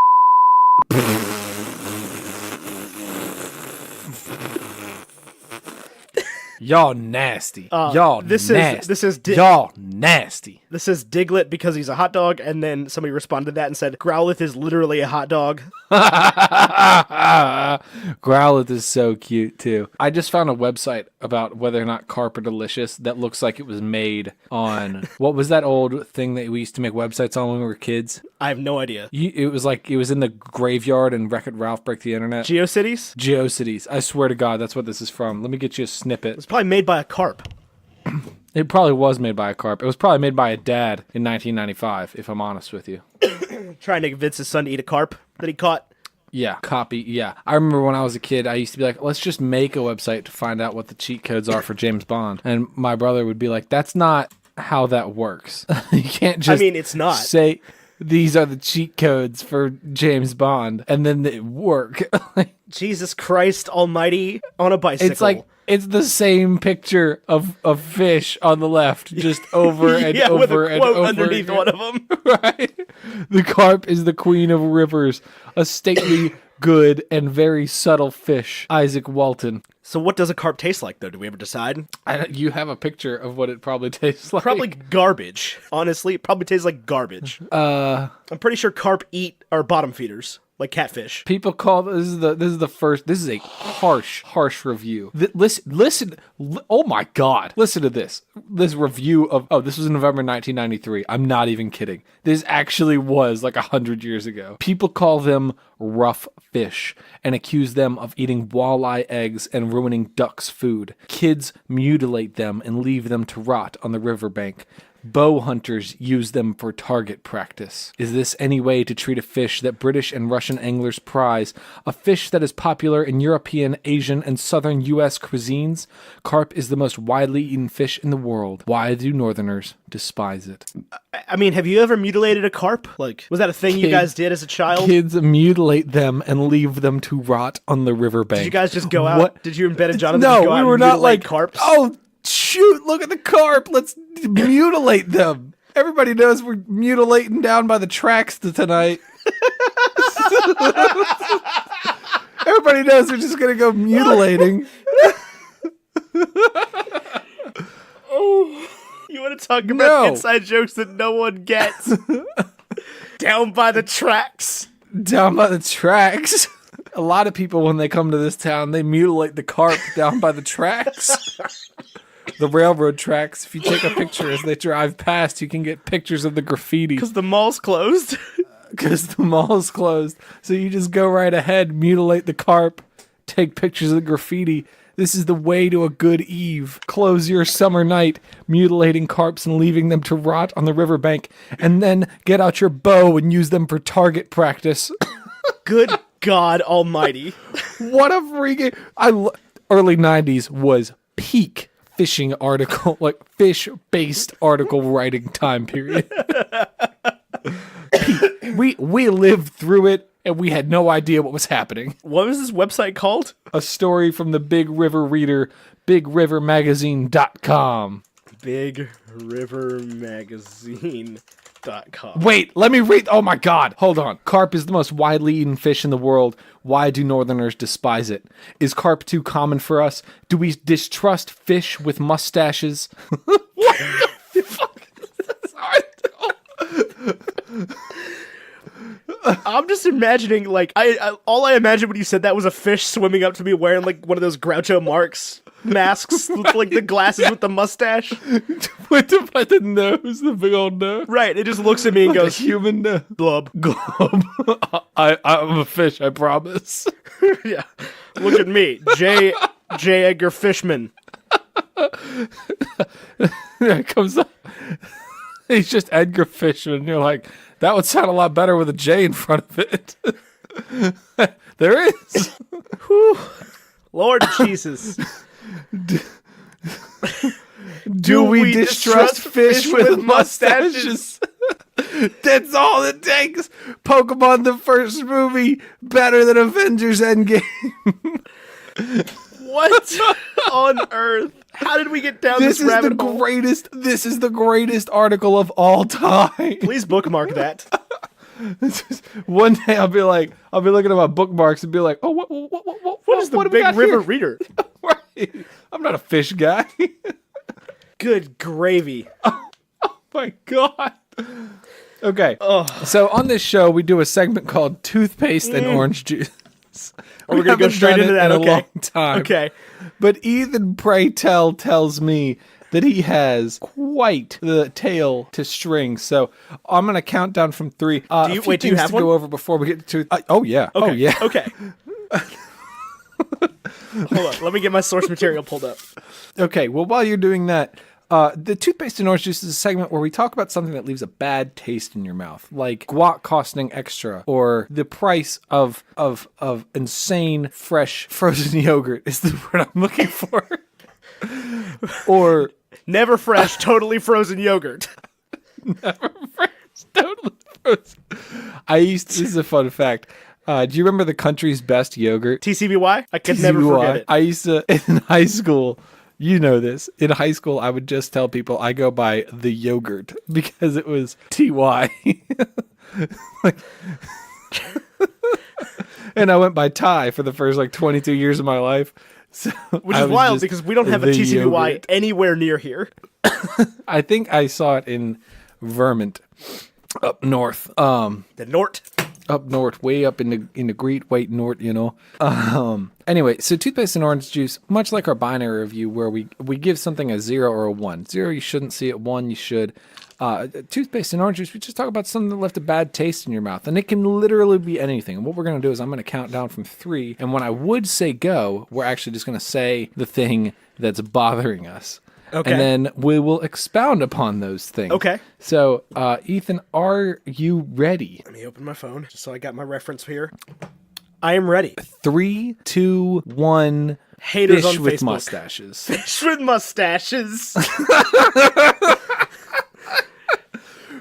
[SPEAKER 1] Y'all nasty. Y'all nasty. Y'all nasty.
[SPEAKER 2] This is Diglett because he's a hot dog, and then somebody responded to that and said Growlithe is literally a hot dog.
[SPEAKER 1] Growlithe is so cute too. I just found a website about whether or not carp are delicious that looks like it was made on what was that old thing that we used to make websites on when we were kids?
[SPEAKER 2] I have no idea.
[SPEAKER 1] It was in the graveyard and Wreck-It Ralph Break the Internet.
[SPEAKER 2] GeoCities?
[SPEAKER 1] GeoCities. I swear to God, that's what this is from. Let me get you a snippet.
[SPEAKER 2] It's probably made by a carp.
[SPEAKER 1] It probably was made by a carp. It was probably made by a dad in 1995, if I'm honest with you.
[SPEAKER 2] Trying to convince his son to eat a carp that he caught.
[SPEAKER 1] Yeah, copy. Yeah. I remember when I was a kid, I used to be like, let's just make a website to find out what the cheat codes are for James Bond. And my brother would be like, that's not how that works. You can't just
[SPEAKER 2] I mean, it's not.
[SPEAKER 1] say... these are the cheat codes for James Bond, and then they work.
[SPEAKER 2] Jesus Christ almighty on a bicycle.
[SPEAKER 1] It's like, it's the same picture of fish on the left, just over and
[SPEAKER 2] yeah,
[SPEAKER 1] over
[SPEAKER 2] with a
[SPEAKER 1] and
[SPEAKER 2] quote
[SPEAKER 1] over
[SPEAKER 2] underneath
[SPEAKER 1] again.
[SPEAKER 2] one of them.
[SPEAKER 1] Right? The carp is the queen of rivers, a stately, good, and very subtle fish. Isaac Walton.
[SPEAKER 2] So what does a carp taste like, though? Do we ever decide?
[SPEAKER 1] You have a picture of what it probably tastes like.
[SPEAKER 2] Probably garbage. Honestly, it probably tastes like garbage. I'm pretty sure carp eat our bottom feeders, like catfish.
[SPEAKER 1] People call this is the first. This is a harsh review. Listen. Oh my God! Listen to this. This review of this was in November 1993. I'm not even kidding. This actually was like 100 years ago. People call them rough fish and accuse them of eating walleye eggs and ruining ducks' food. Kids mutilate them and leave them to rot on the riverbank. Bow hunters use them for target practice. Is this any way to treat a fish that British and Russian anglers prize? A fish that is popular in European, Asian, and southern U.S. cuisines? Carp is the most widely eaten fish in the world. Why do Northerners despise it?
[SPEAKER 2] I mean, have you ever mutilated a carp? Like, was that a thing you guys did as a child?
[SPEAKER 1] Kids mutilate them and leave them to rot on the riverbank.
[SPEAKER 2] Did you guys just go out?
[SPEAKER 1] What?
[SPEAKER 2] Did you and Ben and Jonathan
[SPEAKER 1] No,
[SPEAKER 2] just go out
[SPEAKER 1] we
[SPEAKER 2] and
[SPEAKER 1] were not
[SPEAKER 2] mutilate
[SPEAKER 1] like
[SPEAKER 2] carps?
[SPEAKER 1] Oh, shoot! Look at the carp. Let's mutilate them. Everybody knows we're mutilating down by the tracks tonight. Everybody knows we're just gonna go mutilating.
[SPEAKER 2] Oh, you want to talk about inside jokes that no one gets? Down by the tracks.
[SPEAKER 1] Down by the tracks. A lot of people, when they come to this town, they mutilate the carp down by the tracks. The railroad tracks. If you take a picture as they drive past, you can get pictures of the graffiti.
[SPEAKER 2] Because the mall's closed.
[SPEAKER 1] Because the mall's closed. So you just go right ahead, mutilate the carp, take pictures of the graffiti. This is the way to a good eve. Close your summer night mutilating carps and leaving them to rot on the riverbank, and then get out your bow and use them for target practice.
[SPEAKER 2] Good God almighty.
[SPEAKER 1] What a freaking... Early 90s was peak fishing article, like fish-based article writing time period. We lived through it, and we had no idea what was happening.
[SPEAKER 2] What was this website called?
[SPEAKER 1] A story from the Big River Reader, BigRiverMagazine.com.
[SPEAKER 2] BigRiverMagazine.com.
[SPEAKER 1] Wait, let me read. Oh my God. Hold on. Carp is the most widely eaten fish in the world. Why do Northerners despise it? Is carp too common for us? Do we distrust fish with mustaches? What the fuck is this article?
[SPEAKER 2] I'm just imagining, like, all I imagined when you said that was a fish swimming up to me wearing, like, one of those Groucho Marx masks with, like, the glasses with the mustache.
[SPEAKER 1] with the nose, the big old nose.
[SPEAKER 2] Right, it just looks at me and goes,
[SPEAKER 1] human nose.
[SPEAKER 2] Glub.
[SPEAKER 1] Glub. I'm a fish, I promise.
[SPEAKER 2] Yeah. Look at me, J. Edgar Fishman.
[SPEAKER 1] It comes up. He's just Edgar Fishman. You're like, that would sound a lot better with a J in front of it. There is.
[SPEAKER 2] Whew. Lord Jesus.
[SPEAKER 1] Do we distrust fish with mustaches? That's all it takes. Pokemon the first movie, better than Avengers Endgame.
[SPEAKER 2] What on earth? How did we get down this rabbit hole?
[SPEAKER 1] This is the greatest article of all time.
[SPEAKER 2] Please bookmark that.
[SPEAKER 1] One day I'll be looking at my bookmarks and be like, oh,
[SPEAKER 2] what is the Big River Reader?
[SPEAKER 1] Right. I'm not a fish guy.
[SPEAKER 2] Good gravy.
[SPEAKER 1] Oh my God. Okay. So on this show, we do a segment called Toothpaste and Orange Juice.
[SPEAKER 2] We're going to go straight into that.
[SPEAKER 1] A long time.
[SPEAKER 2] Okay.
[SPEAKER 1] But Ethan Pray Tell tells me that he has quite the tail to string. So I'm going to count down from 3. Do you have to go over before we get to... oh, yeah.
[SPEAKER 2] Okay.
[SPEAKER 1] Oh, yeah.
[SPEAKER 2] Okay. Hold on. Let me get my source material pulled up.
[SPEAKER 1] Okay. Well, while you're doing that, the Toothpaste and Orange Juice is a segment where we talk about something that leaves a bad taste in your mouth, like guac costing extra, or the price of insane fresh frozen yogurt is the word I'm looking for. Or
[SPEAKER 2] never fresh, totally frozen yogurt.
[SPEAKER 1] Never fresh, totally This is a fun fact. Do you remember the country's best yogurt?
[SPEAKER 2] TCBY? I could never forget it.
[SPEAKER 1] I used to, in high school, you know this. In high school, I would just tell people I go by the yogurt because it was TY. And I went by Ty for the first 22 years of my life. So
[SPEAKER 2] Which is wild because we don't have a TCBY
[SPEAKER 1] yogurt.
[SPEAKER 2] anywhere near here.
[SPEAKER 1] I think I saw it in Vermont, up north.
[SPEAKER 2] The Nort.
[SPEAKER 1] Up north, way up in the great white north, Anyway, so toothpaste and orange juice, much like our binary review, where we give something a 0 or a 1. 0, you shouldn't see it. 1, you should. Toothpaste and orange juice, we just talk about something that left a bad taste in your mouth, and it can literally be anything. And what we're going to do is I'm going to count down from 3, and when I would say go, we're actually just going to say the thing that's bothering us.
[SPEAKER 2] Okay.
[SPEAKER 1] And then we will expound upon those things.
[SPEAKER 2] Okay.
[SPEAKER 1] So, Ethan, are you ready?
[SPEAKER 2] Let me open my phone just so I got my reference here. I am ready.
[SPEAKER 1] 3, 2, 1.
[SPEAKER 2] Haters
[SPEAKER 1] Fish
[SPEAKER 2] on
[SPEAKER 1] with
[SPEAKER 2] Facebook.
[SPEAKER 1] mustaches.
[SPEAKER 2] Fish with mustaches.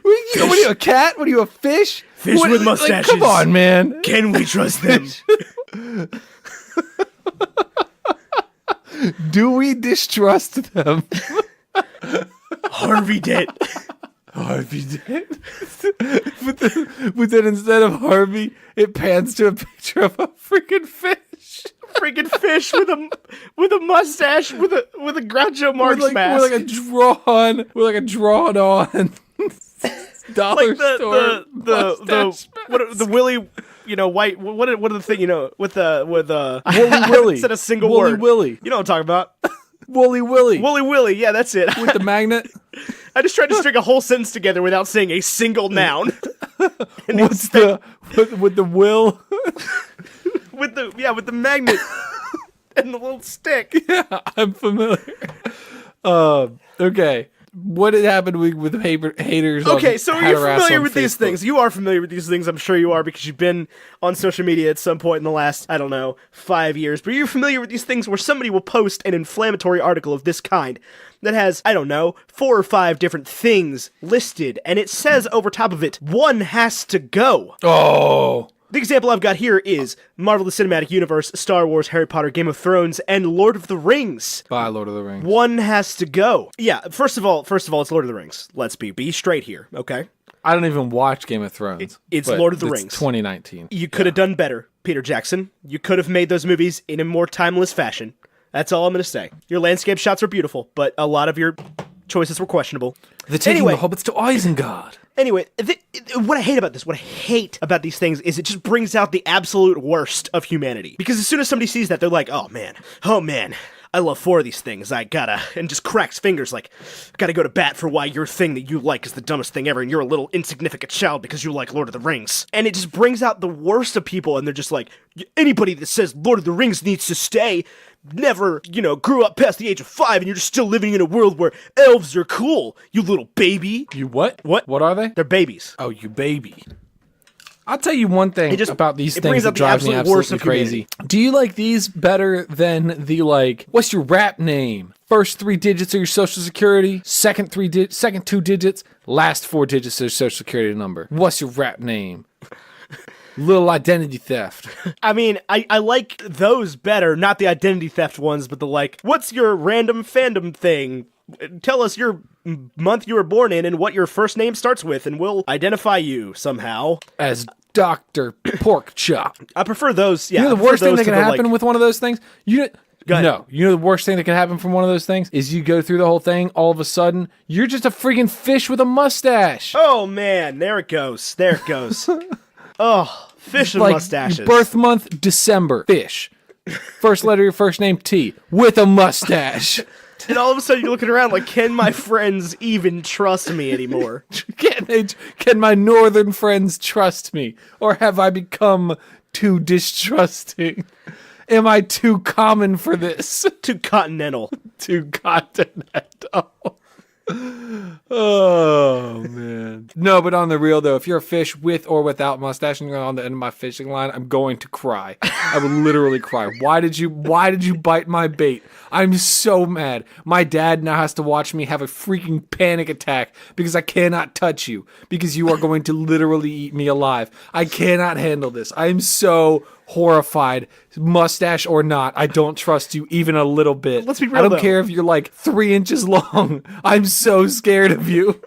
[SPEAKER 1] What are you, a cat? What are you, a fish?
[SPEAKER 2] Fish with mustaches.
[SPEAKER 1] Come on, man.
[SPEAKER 2] Can we trust them?
[SPEAKER 1] Do we distrust them?
[SPEAKER 2] Harvey did.
[SPEAKER 1] Harvey did. But then instead of Harvey, it pans to a picture of a freaking fish.
[SPEAKER 2] Freaking fish with a mustache with a Groucho Marx mask.
[SPEAKER 1] With like a drawn on dollar
[SPEAKER 2] Like
[SPEAKER 1] store
[SPEAKER 2] the Willy, white. What are the thing with
[SPEAKER 1] Wooly Willy.
[SPEAKER 2] Instead of single
[SPEAKER 1] Wooly
[SPEAKER 2] word.
[SPEAKER 1] Willy.
[SPEAKER 2] You know what I'm talking about?
[SPEAKER 1] Wooly Willy.
[SPEAKER 2] Wooly Willy. Yeah, that's it.
[SPEAKER 1] With the magnet.
[SPEAKER 2] I just tried to string a whole sentence together without saying a single noun.
[SPEAKER 1] with the will.
[SPEAKER 2] with the magnet and the little stick.
[SPEAKER 1] Yeah, I'm familiar. Okay. What had happened with haters?
[SPEAKER 2] Okay, so you're familiar with these things. You are familiar with these things. I'm sure you are because you've been on social media at some point in the last, 5 years. But you're familiar with these things where somebody will post an inflammatory article of this kind that has, 4 or 5 different things listed, and it says over top of it, one has to go.
[SPEAKER 1] Oh.
[SPEAKER 2] The example I've got here is Marvel the Cinematic Universe, Star Wars, Harry Potter, Game of Thrones, and Lord of the Rings.
[SPEAKER 1] Bye, Lord of the Rings.
[SPEAKER 2] One has to go. Yeah, first of all, it's Lord of the Rings. Let's be straight here, okay?
[SPEAKER 1] I don't even watch Game of Thrones.
[SPEAKER 2] It's Lord of the Rings.
[SPEAKER 1] 2019.
[SPEAKER 2] You could have done better, Peter Jackson. You could have made those movies in a more timeless fashion. That's all I'm going to say. Your landscape shots are beautiful, but a lot of your choices were questionable.
[SPEAKER 1] The taking the hobbits to Isengard.
[SPEAKER 2] Anyway, what I hate about these things is it just brings out the absolute worst of humanity. Because as soon as somebody sees that, they're like, oh man, I love 4 of these things. And just cracks fingers like, gotta go to bat for why your thing that you like is the dumbest thing ever, and you're a little insignificant child because you like Lord of the Rings. And it just brings out the worst of people, and they're just like, anybody that says Lord of the Rings needs to stay never, grew up past the age of 5, and you're just still living in a world where elves are cool, you little baby.
[SPEAKER 1] You what?
[SPEAKER 2] What?
[SPEAKER 1] What are they?
[SPEAKER 2] They're babies.
[SPEAKER 1] Oh, you baby. I'll tell you one thing about these things that drives me absolutely crazy. Do you like these better than the, what's your rap name? First 3 digits of your social security, second 2 digits, last 4 digits of your social security number. What's your rap name? Little identity theft.
[SPEAKER 2] I mean, I like those better, not the identity theft ones, but the what's your random fandom thing? Tell us your month you were born in and what your first name starts with, and we'll identify you somehow.
[SPEAKER 1] As Dr. Porkchop.
[SPEAKER 2] I prefer those, yeah.
[SPEAKER 1] You know the worst thing that can happen with one of those things?
[SPEAKER 2] Go ahead.
[SPEAKER 1] No. You know the worst thing that can happen from one of those things? Is you go through the whole thing, all of a sudden, you're just a freaking fish with a mustache.
[SPEAKER 2] Oh, man. There it goes. Oh, fish with mustaches.
[SPEAKER 1] Birth month, December. Fish. First letter of your first name, T. With a mustache.
[SPEAKER 2] And all of a sudden you're looking around like, can my friends even trust me anymore?
[SPEAKER 1] Can my northern friends trust me? Or have I become too distrusting? Am I too common for this?
[SPEAKER 2] Too continental.
[SPEAKER 1] Too continental. Oh, man. No, but on the real, though, if you're a fish with or without mustache and you're on the end of my fishing line, I'm going to cry. I will literally cry. Why did you bite my bait? I'm so mad. My dad now has to watch me have a freaking panic attack because I cannot touch you, because you are going to literally eat me alive. I cannot handle this. I'm so horrified. Mustache or not, I don't trust you even a little bit.
[SPEAKER 2] Let's be real,
[SPEAKER 1] I don't
[SPEAKER 2] though.
[SPEAKER 1] care if you're like 3 inches long. I'm so scared of you.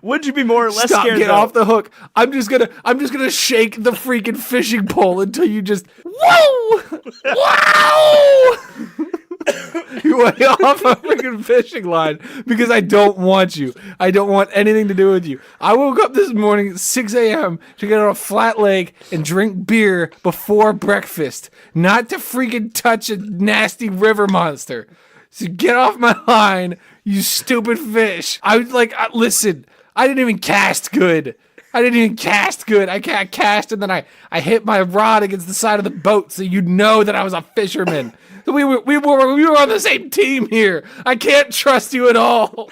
[SPEAKER 2] Would you be more or less
[SPEAKER 1] Stop,
[SPEAKER 2] scared?
[SPEAKER 1] get
[SPEAKER 2] though?
[SPEAKER 1] off the hook. I'm just gonna shake the freaking fishing pole until you just whoa, wow. You way off a freaking fishing line because I don't want you. I don't want anything to do with you. I woke up this morning at 6 a.m. to get on a flat lake and drink beer before breakfast, not to freaking touch a nasty river monster. So get off my line, you stupid fish. I was like, listen, I didn't even cast good. I can't cast, and then I hit my rod against the side of the boat so you'd know that I was a fisherman. We were on the same team here. I can't trust you at all.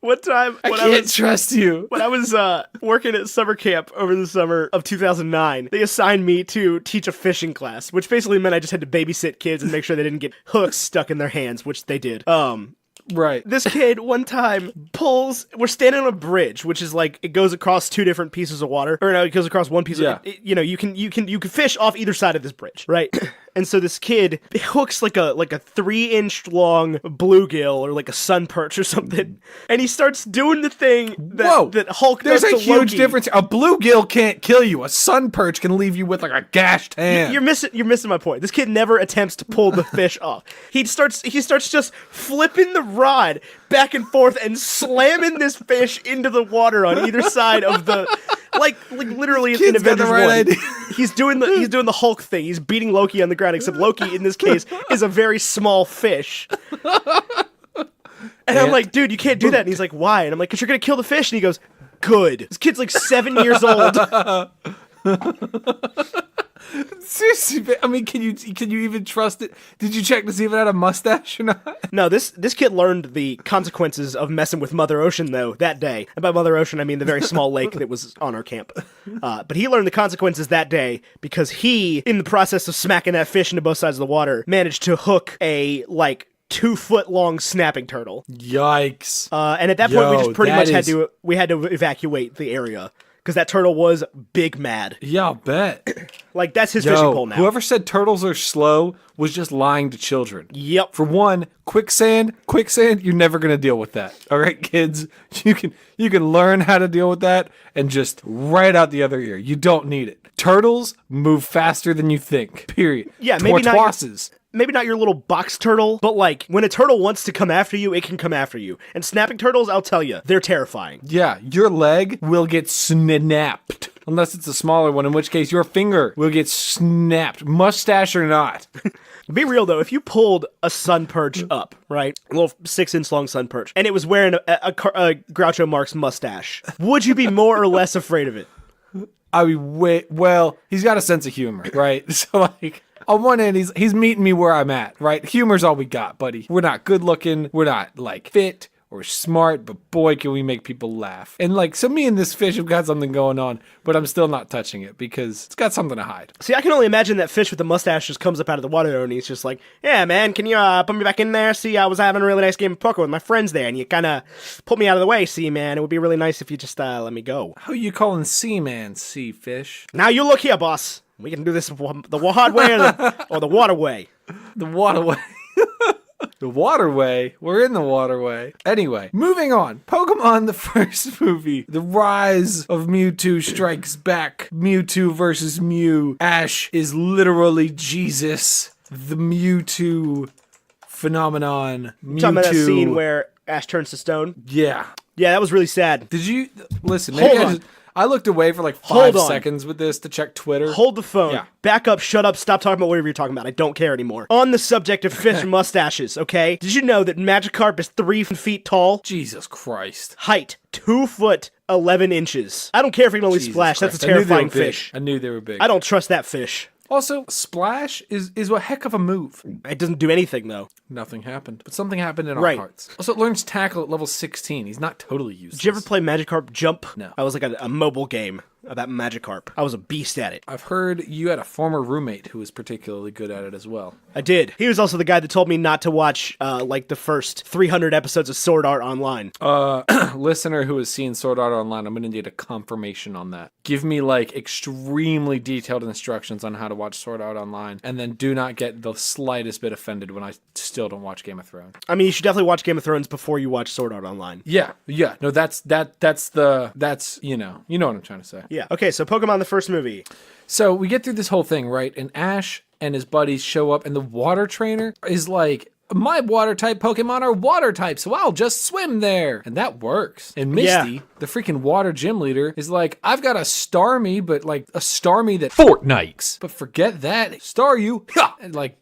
[SPEAKER 2] One time,
[SPEAKER 1] I can't trust you.
[SPEAKER 2] When I was working at summer camp over the summer of 2009, they assigned me to teach a fishing class, which basically meant I just had to babysit kids and make sure they didn't get hooks stuck in their hands, which they did.
[SPEAKER 1] Right.
[SPEAKER 2] This kid one time we're standing on a bridge, which is like, it goes across 2 different pieces of water. Or no, it goes across one piece of, you can fish off either side of this bridge, right? And so this kid hooks like a 3-inch long bluegill or like a sun perch or something. And he starts doing the thing that Hulk does to Loki.
[SPEAKER 1] There's a huge difference. A bluegill can't kill you. A sun perch can leave you with like a gashed hand.
[SPEAKER 2] You're missing my point. This kid never attempts to pull the fish off. He starts just flipping the rod back and forth and slamming this fish into the water on either side of the like literally in Avengers 1. He's doing the Hulk thing. He's beating Loki on the ground, except Loki in this case is a very small fish. And I'm like, dude, you can't do that. And he's like, why? And I'm like, because you're gonna kill the fish. And he goes, good. This kid's like 7 years old.
[SPEAKER 1] Seriously, I mean, can you even trust it? Did you check to see if it had a mustache or not?
[SPEAKER 2] No, this kid learned the consequences of messing with Mother Ocean, though, that day. And by Mother Ocean, I mean the very small lake that was on our camp. But he learned the consequences that day because he, in the process of smacking that fish into both sides of the water, managed to hook a, 2-foot-long snapping turtle.
[SPEAKER 1] Yikes.
[SPEAKER 2] And at that point, we just pretty much had to evacuate the area. Because that turtle was big mad.
[SPEAKER 1] Yeah, I'll bet.
[SPEAKER 2] Like, that's his fishing pole now.
[SPEAKER 1] Whoever said turtles are slow was just lying to children.
[SPEAKER 2] Yep.
[SPEAKER 1] For one, quicksand, you're never going to deal with that. All right, kids? You can learn how to deal with that and just right out the other ear. You don't need it. Turtles move faster than you think. Period.
[SPEAKER 2] Yeah, maybe not your little box turtle, but when a turtle wants to come after you, it can come after you. And snapping turtles, I'll tell you, they're terrifying.
[SPEAKER 1] Yeah, your leg will get snapped. Unless it's a smaller one, in which case your finger will get snapped, mustache or not.
[SPEAKER 2] Be real, though, if you pulled a sun perch up, right? A little 6-inch long sun perch, and it was wearing a Groucho Marx mustache, would you be more or less afraid of it?
[SPEAKER 1] I mean, well, he's got a sense of humor, right? So, on one end, he's meeting me where I'm at, right? Humor's all we got, buddy. We're not good looking. We're not, fit or smart, but boy, can we make people laugh. And, so me and this fish have got something going on, but I'm still not touching it because it's got something to hide.
[SPEAKER 2] See, I can only imagine that fish with the mustache just comes up out of the water and he's just like, yeah, man, can you put me back in there? See, I was having a really nice game of poker with my friends there, and you kind of put me out of the way. See, man, it would be really nice if you just let me go.
[SPEAKER 1] How you calling Seaman, sea fish?
[SPEAKER 2] Now you look here, boss. We can do this the hard way or the waterway.
[SPEAKER 1] The waterway. The waterway. We're in the waterway. Anyway, moving on. Pokemon, the first movie. The Rise of Mewtwo Strikes Back. Mewtwo versus Mew. Ash is literally Jesus. The Mewtwo phenomenon. Mewtwo.
[SPEAKER 2] Talking about that scene where Ash turns to stone?
[SPEAKER 1] Yeah.
[SPEAKER 2] Yeah, that was really sad.
[SPEAKER 1] Did you... Listen,
[SPEAKER 2] Hold on.
[SPEAKER 1] I looked away for 5 seconds with this to check Twitter.
[SPEAKER 2] Hold the phone.
[SPEAKER 1] Yeah.
[SPEAKER 2] Back up, shut up, stop talking about whatever you're talking about. I don't care anymore. On the subject of fish and mustaches, okay? Did you know that Magikarp is 3 feet tall?
[SPEAKER 1] Jesus Christ.
[SPEAKER 2] Height, 2 foot, 11 inches. I don't care if he can only splash. That's a terrifying fish.
[SPEAKER 1] I knew they were big.
[SPEAKER 2] I don't trust that fish.
[SPEAKER 1] Also, Splash is a heck of a move.
[SPEAKER 2] It doesn't do anything, though.
[SPEAKER 1] Nothing happened. But something happened in our hearts. Also, it learns Tackle at level 16. He's not totally useless.
[SPEAKER 2] Did you ever play Magikarp Jump?
[SPEAKER 1] No.
[SPEAKER 2] I was like a mobile game about Magikarp. I was a beast at it.
[SPEAKER 1] I've heard you had a former roommate who was particularly good at it as well.
[SPEAKER 2] I did. He was also the guy that told me not to watch, like, the first 300 episodes of Sword Art Online.
[SPEAKER 1] Listener who has seen Sword Art Online, I'm going to need a confirmation on that. Give me, like, extremely detailed instructions on how to watch Sword Art Online, and then do not get the slightest bit offended when I still don't watch Game of Thrones.
[SPEAKER 2] I mean, you should definitely watch Game of Thrones before you watch Sword Art Online.
[SPEAKER 1] Yeah. No, that's you know what I'm trying to say.
[SPEAKER 2] Yeah. Okay, so Pokemon, the first movie.
[SPEAKER 1] So we get through this whole thing, right? And Ash and his buddies show up, and the water trainer is like, my water type Pokemon are water type, so I'll just swim there. And that works. And Misty, the freaking water gym leader, is like, I've got a Starmie, but like a Starmie that Fortnite. But forget that. Staryu. And like,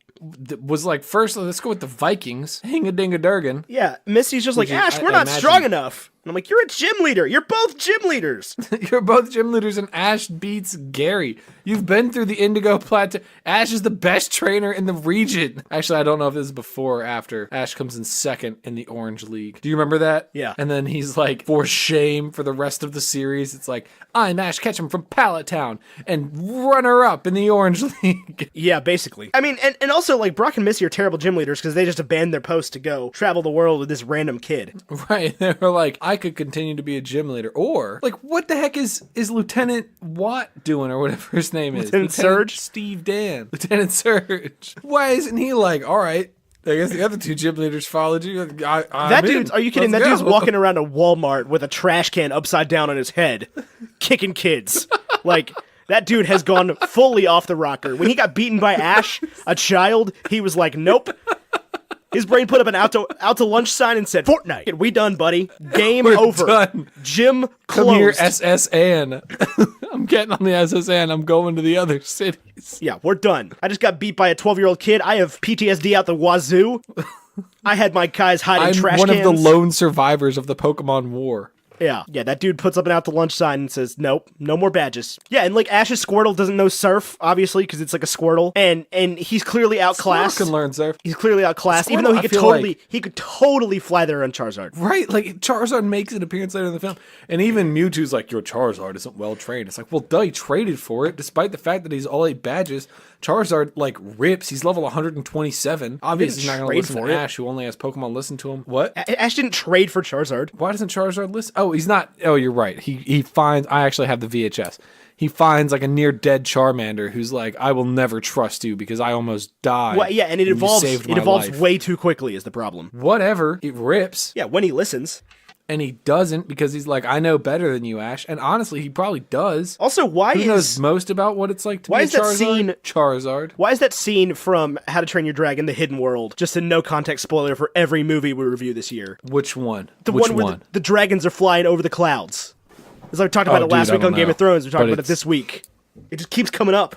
[SPEAKER 1] was like, first, let's go with the Vikings. Hing-a-ding-a-durgan.
[SPEAKER 2] Yeah, Misty's just like, Ash, we're not strong enough. And I'm like, you're a gym leader. You're both gym leaders.
[SPEAKER 1] You're both gym leaders, and Ash beats Gary. You've been through the Indigo Plateau. Ash is the best trainer in the region. Actually, I don't know if this is before or after. Ash comes in second in the Orange League. Do you remember that?
[SPEAKER 2] Yeah.
[SPEAKER 1] And then he's like, for shame for the rest of the series, it's like, I'm Ash Ketchum from Pallet Town and runner-up in the Orange League.
[SPEAKER 2] Yeah, basically. I mean, and also, like, Brock and Misty are terrible gym leaders because they just abandoned their post to go travel the world with this random kid.
[SPEAKER 1] Right. They were like, I could continue to be a gym leader. Or, like, what the heck is Lieutenant Watt doing, or whatever his name is?
[SPEAKER 2] Lieutenant Surge?
[SPEAKER 1] Steve Dan. Lieutenant Surge. Why isn't he like, all right, I guess the other two gym leaders followed you.
[SPEAKER 2] That dude's, are you kidding? That dude's walking around a Walmart with a trash can upside down on his head, kicking kids. Like, that dude has gone fully off the rocker. When he got beaten by Ash, a child, he was like, nope. His brain put up an out to lunch sign and said, Fortnite. We done, buddy. Game
[SPEAKER 1] We're
[SPEAKER 2] over.
[SPEAKER 1] Done.
[SPEAKER 2] Gym closed.
[SPEAKER 1] Come here, SSN. I'm getting on the SSN. I'm going to the other cities.
[SPEAKER 2] Yeah, we're done. I just got beat by a 12-year-old kid. I have PTSD out the wazoo. I had my guys hiding trash cans.
[SPEAKER 1] I'm one of the lone survivors of the Pokemon War.
[SPEAKER 2] Yeah, that dude puts up an out to lunch sign and says, nope, no more badges. Yeah, and like Ash's Squirtle doesn't know Surf, obviously, because it's like a Squirtle, and he's clearly outclassed.
[SPEAKER 1] Squirtle can learn Surf.
[SPEAKER 2] He's clearly outclassed, even though he could totally fly there on Charizard.
[SPEAKER 1] Right, like Charizard makes an appearance later in the film, and even Mewtwo's like, your Charizard isn't well trained. It's like, well, duh, he traded for it, despite the fact that he's all 8 badges. Charizard, like, rips. He's level 127. Obviously, he's not going to listen to Ash, who only has Pokemon listen to him. What?
[SPEAKER 2] Ash didn't trade for Charizard.
[SPEAKER 1] Why doesn't Charizard listen? Oh, he's not. Oh, you're right. He finds. I actually have the VHS. He finds, like, a near-dead Charmander who's like, I will never trust you because I almost died.
[SPEAKER 2] Well, yeah, and it evolves way too quickly is the problem.
[SPEAKER 1] Whatever. It rips.
[SPEAKER 2] Yeah, when he listens.
[SPEAKER 1] And he doesn't because he's like, I know better than you, Ash. And honestly, he probably does.
[SPEAKER 2] Also,
[SPEAKER 1] Who knows most about what it's like to be a Charizard?
[SPEAKER 2] Why is that scene from How to Train Your Dragon, The Hidden World, just a no-context spoiler for every movie we review this year?
[SPEAKER 1] Which one?
[SPEAKER 2] Which one where the dragons are flying over the clouds. As I talked about it last week on Game of Thrones, we're talking about it this week. It just keeps coming up.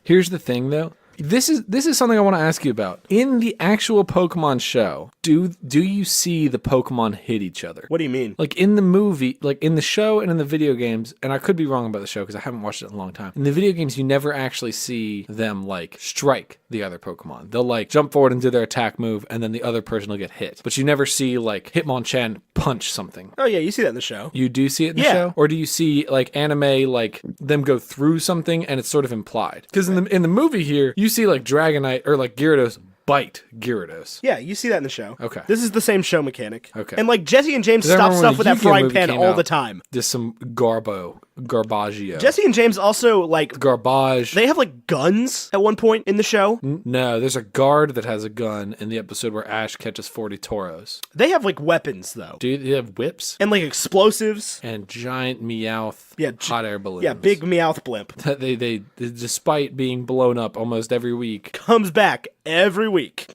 [SPEAKER 1] Here's the thing, though. This is something I want to ask you about. In the actual Pokemon show, do you see the Pokemon hit each other?
[SPEAKER 2] What do you mean?
[SPEAKER 1] Like in the movie, like in the show and in the video games, and I could be wrong about the show because I haven't watched it in a long time. In the video games, you never actually see them like strike the other Pokemon. They'll like jump forward and do their attack move, and then the other person will get hit. But you never see like Hitmonchan punch something.
[SPEAKER 2] Oh yeah, you see that in the show.
[SPEAKER 1] You do see it in the show? Or do you see like anime like them go through something and it's sort of implied? Because in the movie here, you see like Dragonite or like Gyarados bite Gyarados.
[SPEAKER 2] Yeah, you see that in the show.
[SPEAKER 1] Okay.
[SPEAKER 2] This is the same show mechanic.
[SPEAKER 1] Okay.
[SPEAKER 2] And like Jesse and James stop stuff with that frying pan all the time.
[SPEAKER 1] There's some Garbaggio.
[SPEAKER 2] Jesse and James also like
[SPEAKER 1] Garbage.
[SPEAKER 2] They have like guns at one point in the show.
[SPEAKER 1] No, there's a guard that has a gun in the episode where Ash catches 40 Tauros.
[SPEAKER 2] They have like weapons though.
[SPEAKER 1] Do they have whips?
[SPEAKER 2] And like explosives.
[SPEAKER 1] And giant Meowth hot air balloons.
[SPEAKER 2] Yeah, big Meowth blimp.
[SPEAKER 1] They despite being blown up almost every week,
[SPEAKER 2] comes back every week.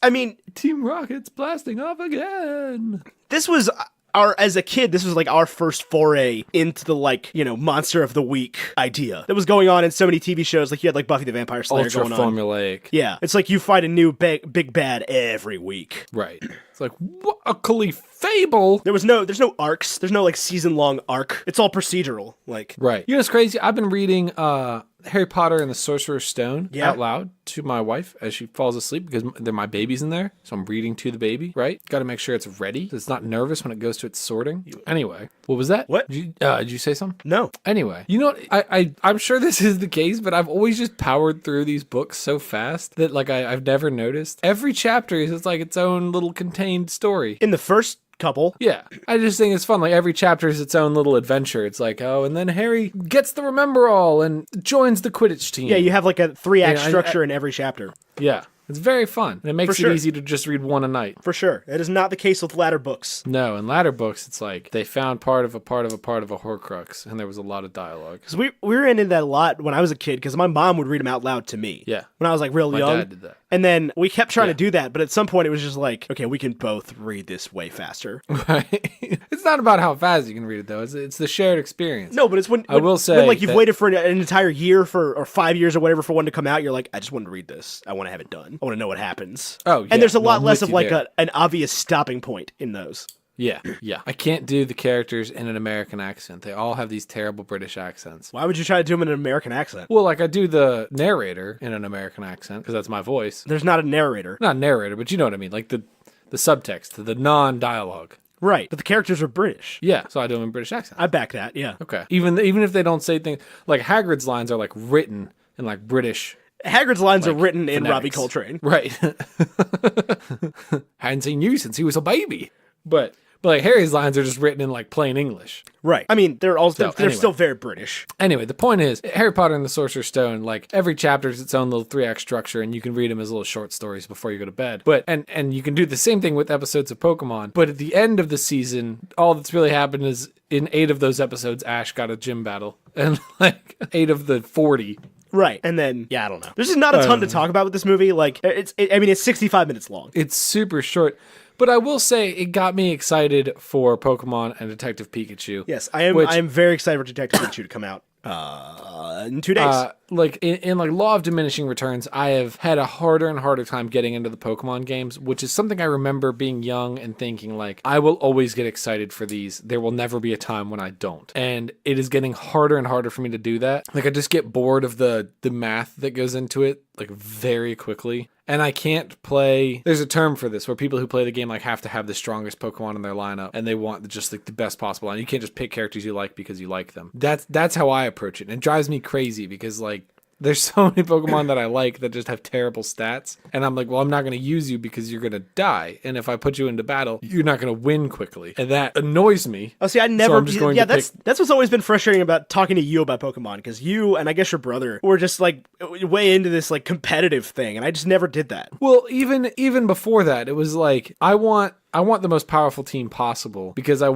[SPEAKER 2] I mean,
[SPEAKER 1] Team Rocket's blasting off again.
[SPEAKER 2] This was as a kid, this was like our first foray into the like, monster of the week idea that was going on in so many TV shows. Like you had like Buffy the Vampire Slayer going on.
[SPEAKER 1] Ultra formulaic.
[SPEAKER 2] Yeah. It's like you fight a new big bad every week.
[SPEAKER 1] Right. It's like, what a Fable.
[SPEAKER 2] There's no arcs. There's no like season long arc. It's all procedural. Like,
[SPEAKER 1] right. You know what's crazy? I've been reading Harry Potter and the Sorcerer's Stone
[SPEAKER 2] Yeah.
[SPEAKER 1] out loud to my wife as she falls asleep because they're my baby's in there. So I'm reading to the baby, right? Got to make sure it's ready. So it's not nervous when it goes to its sorting. Anyway, what was that?
[SPEAKER 2] What?
[SPEAKER 1] Did you say something?
[SPEAKER 2] No.
[SPEAKER 1] Anyway, you know what? I'm sure this is the case, but I've always just powered through these books so fast that like I've never noticed. Every chapter is like its own little contained story.
[SPEAKER 2] In the first couple.
[SPEAKER 1] Yeah, I just think it's fun. Like every chapter is its own little adventure. It's like, oh, and then Harry gets the Remember All and joins the Quidditch team.
[SPEAKER 2] Yeah, you have like a 3-act structure in every chapter.
[SPEAKER 1] Yeah, it's very fun. And it makes
[SPEAKER 2] sure.
[SPEAKER 1] it easy to just read one a night.
[SPEAKER 2] For sure. It is not the case with latter books.
[SPEAKER 1] No, in latter books, it's like they found part of a Horcrux, and there was a lot of dialogue.
[SPEAKER 2] Because we were into that a lot when I was a kid, because my mom would read them out loud to me.
[SPEAKER 1] Yeah.
[SPEAKER 2] When I was like real
[SPEAKER 1] My
[SPEAKER 2] young.
[SPEAKER 1] dad did that.
[SPEAKER 2] And then we kept trying to do that, but at some point it was just like, okay, we can both read this way faster.
[SPEAKER 1] Right? It's not about how fast you can read it, though. It's the shared experience.
[SPEAKER 2] No, but it's when
[SPEAKER 1] I will say
[SPEAKER 2] when, like you've
[SPEAKER 1] that-
[SPEAKER 2] waited for an entire year or 5 years or whatever for one to come out. You're like, I just want to read this. I want to have it done. I want to know what happens.
[SPEAKER 1] Oh, yeah.
[SPEAKER 2] And there's a
[SPEAKER 1] No,
[SPEAKER 2] lot
[SPEAKER 1] I'm
[SPEAKER 2] less
[SPEAKER 1] with
[SPEAKER 2] of
[SPEAKER 1] you
[SPEAKER 2] like
[SPEAKER 1] there.
[SPEAKER 2] an obvious stopping point in those.
[SPEAKER 1] Yeah. I can't do the characters in an American accent. They all have these terrible British accents.
[SPEAKER 2] Why would you try to do them in an American accent?
[SPEAKER 1] Well, like I do the narrator in an American accent because that's my voice.
[SPEAKER 2] There's not a narrator.
[SPEAKER 1] Not narrator, but you know what I mean. Like the subtext, the non-dialogue.
[SPEAKER 2] Right. But the characters are British.
[SPEAKER 1] Yeah, so I do them in British accent.
[SPEAKER 2] I back that, yeah.
[SPEAKER 1] Okay. Even if they don't say things like Hagrid's lines are like written in like British.
[SPEAKER 2] Hagrid's lines are written in
[SPEAKER 1] phonetics.
[SPEAKER 2] Robbie Coltrane.
[SPEAKER 1] Right. Hadn't seen you since he was a baby. But like Harry's lines are just written in like plain English.
[SPEAKER 2] Right. I mean, they're
[SPEAKER 1] anyway.
[SPEAKER 2] still very British.
[SPEAKER 1] Anyway, the point is, Harry Potter and the Sorcerer's Stone, like every chapter is its own little 3-act structure, and you can read them as little short stories before you go to bed. But and you can do the same thing with episodes of Pokemon. But at the end of the season, all that's really happened is in 8 of those episodes, Ash got a gym battle, and like 8 of the 40.
[SPEAKER 2] Right. And then, yeah, I don't know. There's just not a ton to talk about with this movie. Like, it's 65 minutes long.
[SPEAKER 1] It's super short. But I will say it got me excited for Pokemon and Detective Pikachu.
[SPEAKER 2] Yes, I am very excited for Detective Pikachu to come out in 2 days.
[SPEAKER 1] Like in like Law of Diminishing Returns, I have had a harder and harder time getting into the Pokemon games, which is something I remember being young and thinking like, I will always get excited for these. There will never be a time when I don't. And it is getting harder and harder for me to do that. Like I just get bored of the math that goes into it like very quickly. And I can't play. There's a term for this where people who play the game like have to have the strongest Pokemon in their lineup, and they want just like the best possible. And you can't just pick characters you like because you like them. That's how I approach it. And it drives me crazy because like there's so many Pokemon that I like that just have terrible stats, and I'm like, well, I'm not going to use you because you're going to die, and if I put you into battle, you're not going to win quickly, and that annoys me.
[SPEAKER 2] Oh, see, I never.
[SPEAKER 1] So I'm just going to
[SPEAKER 2] that's what's always been frustrating about talking to you about Pokemon, because you and I guess your brother were just like way into this like competitive thing, and I just never did that.
[SPEAKER 1] Well, even before that, it was like I want the most powerful team possible because I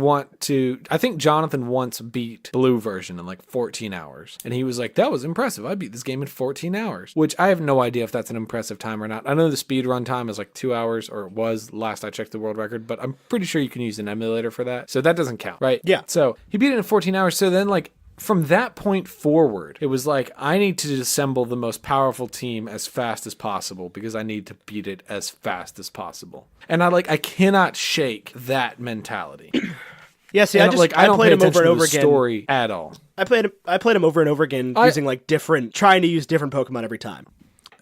[SPEAKER 1] think Jonathan once beat Blue version in like 14 hours. And he was like, that was impressive. I beat this game in 14 hours, which I have no idea if that's an impressive time or not. I know the speed run time is like 2 hours, or it was last I checked the world record, but I'm pretty sure you can use an emulator for that. So that doesn't count, right?
[SPEAKER 2] Yeah.
[SPEAKER 1] So he beat it in 14 hours. So then like, from that point forward, it was like, I need to assemble the most powerful team as fast as possible because I need to beat it as fast as possible. And I cannot shake that mentality.
[SPEAKER 2] Yeah, see,
[SPEAKER 1] And
[SPEAKER 2] I
[SPEAKER 1] don't
[SPEAKER 2] played
[SPEAKER 1] pay
[SPEAKER 2] him over
[SPEAKER 1] attention
[SPEAKER 2] and
[SPEAKER 1] to
[SPEAKER 2] over
[SPEAKER 1] the
[SPEAKER 2] again.
[SPEAKER 1] story at all.
[SPEAKER 2] I played him over and over again using like trying to use different Pokemon every time.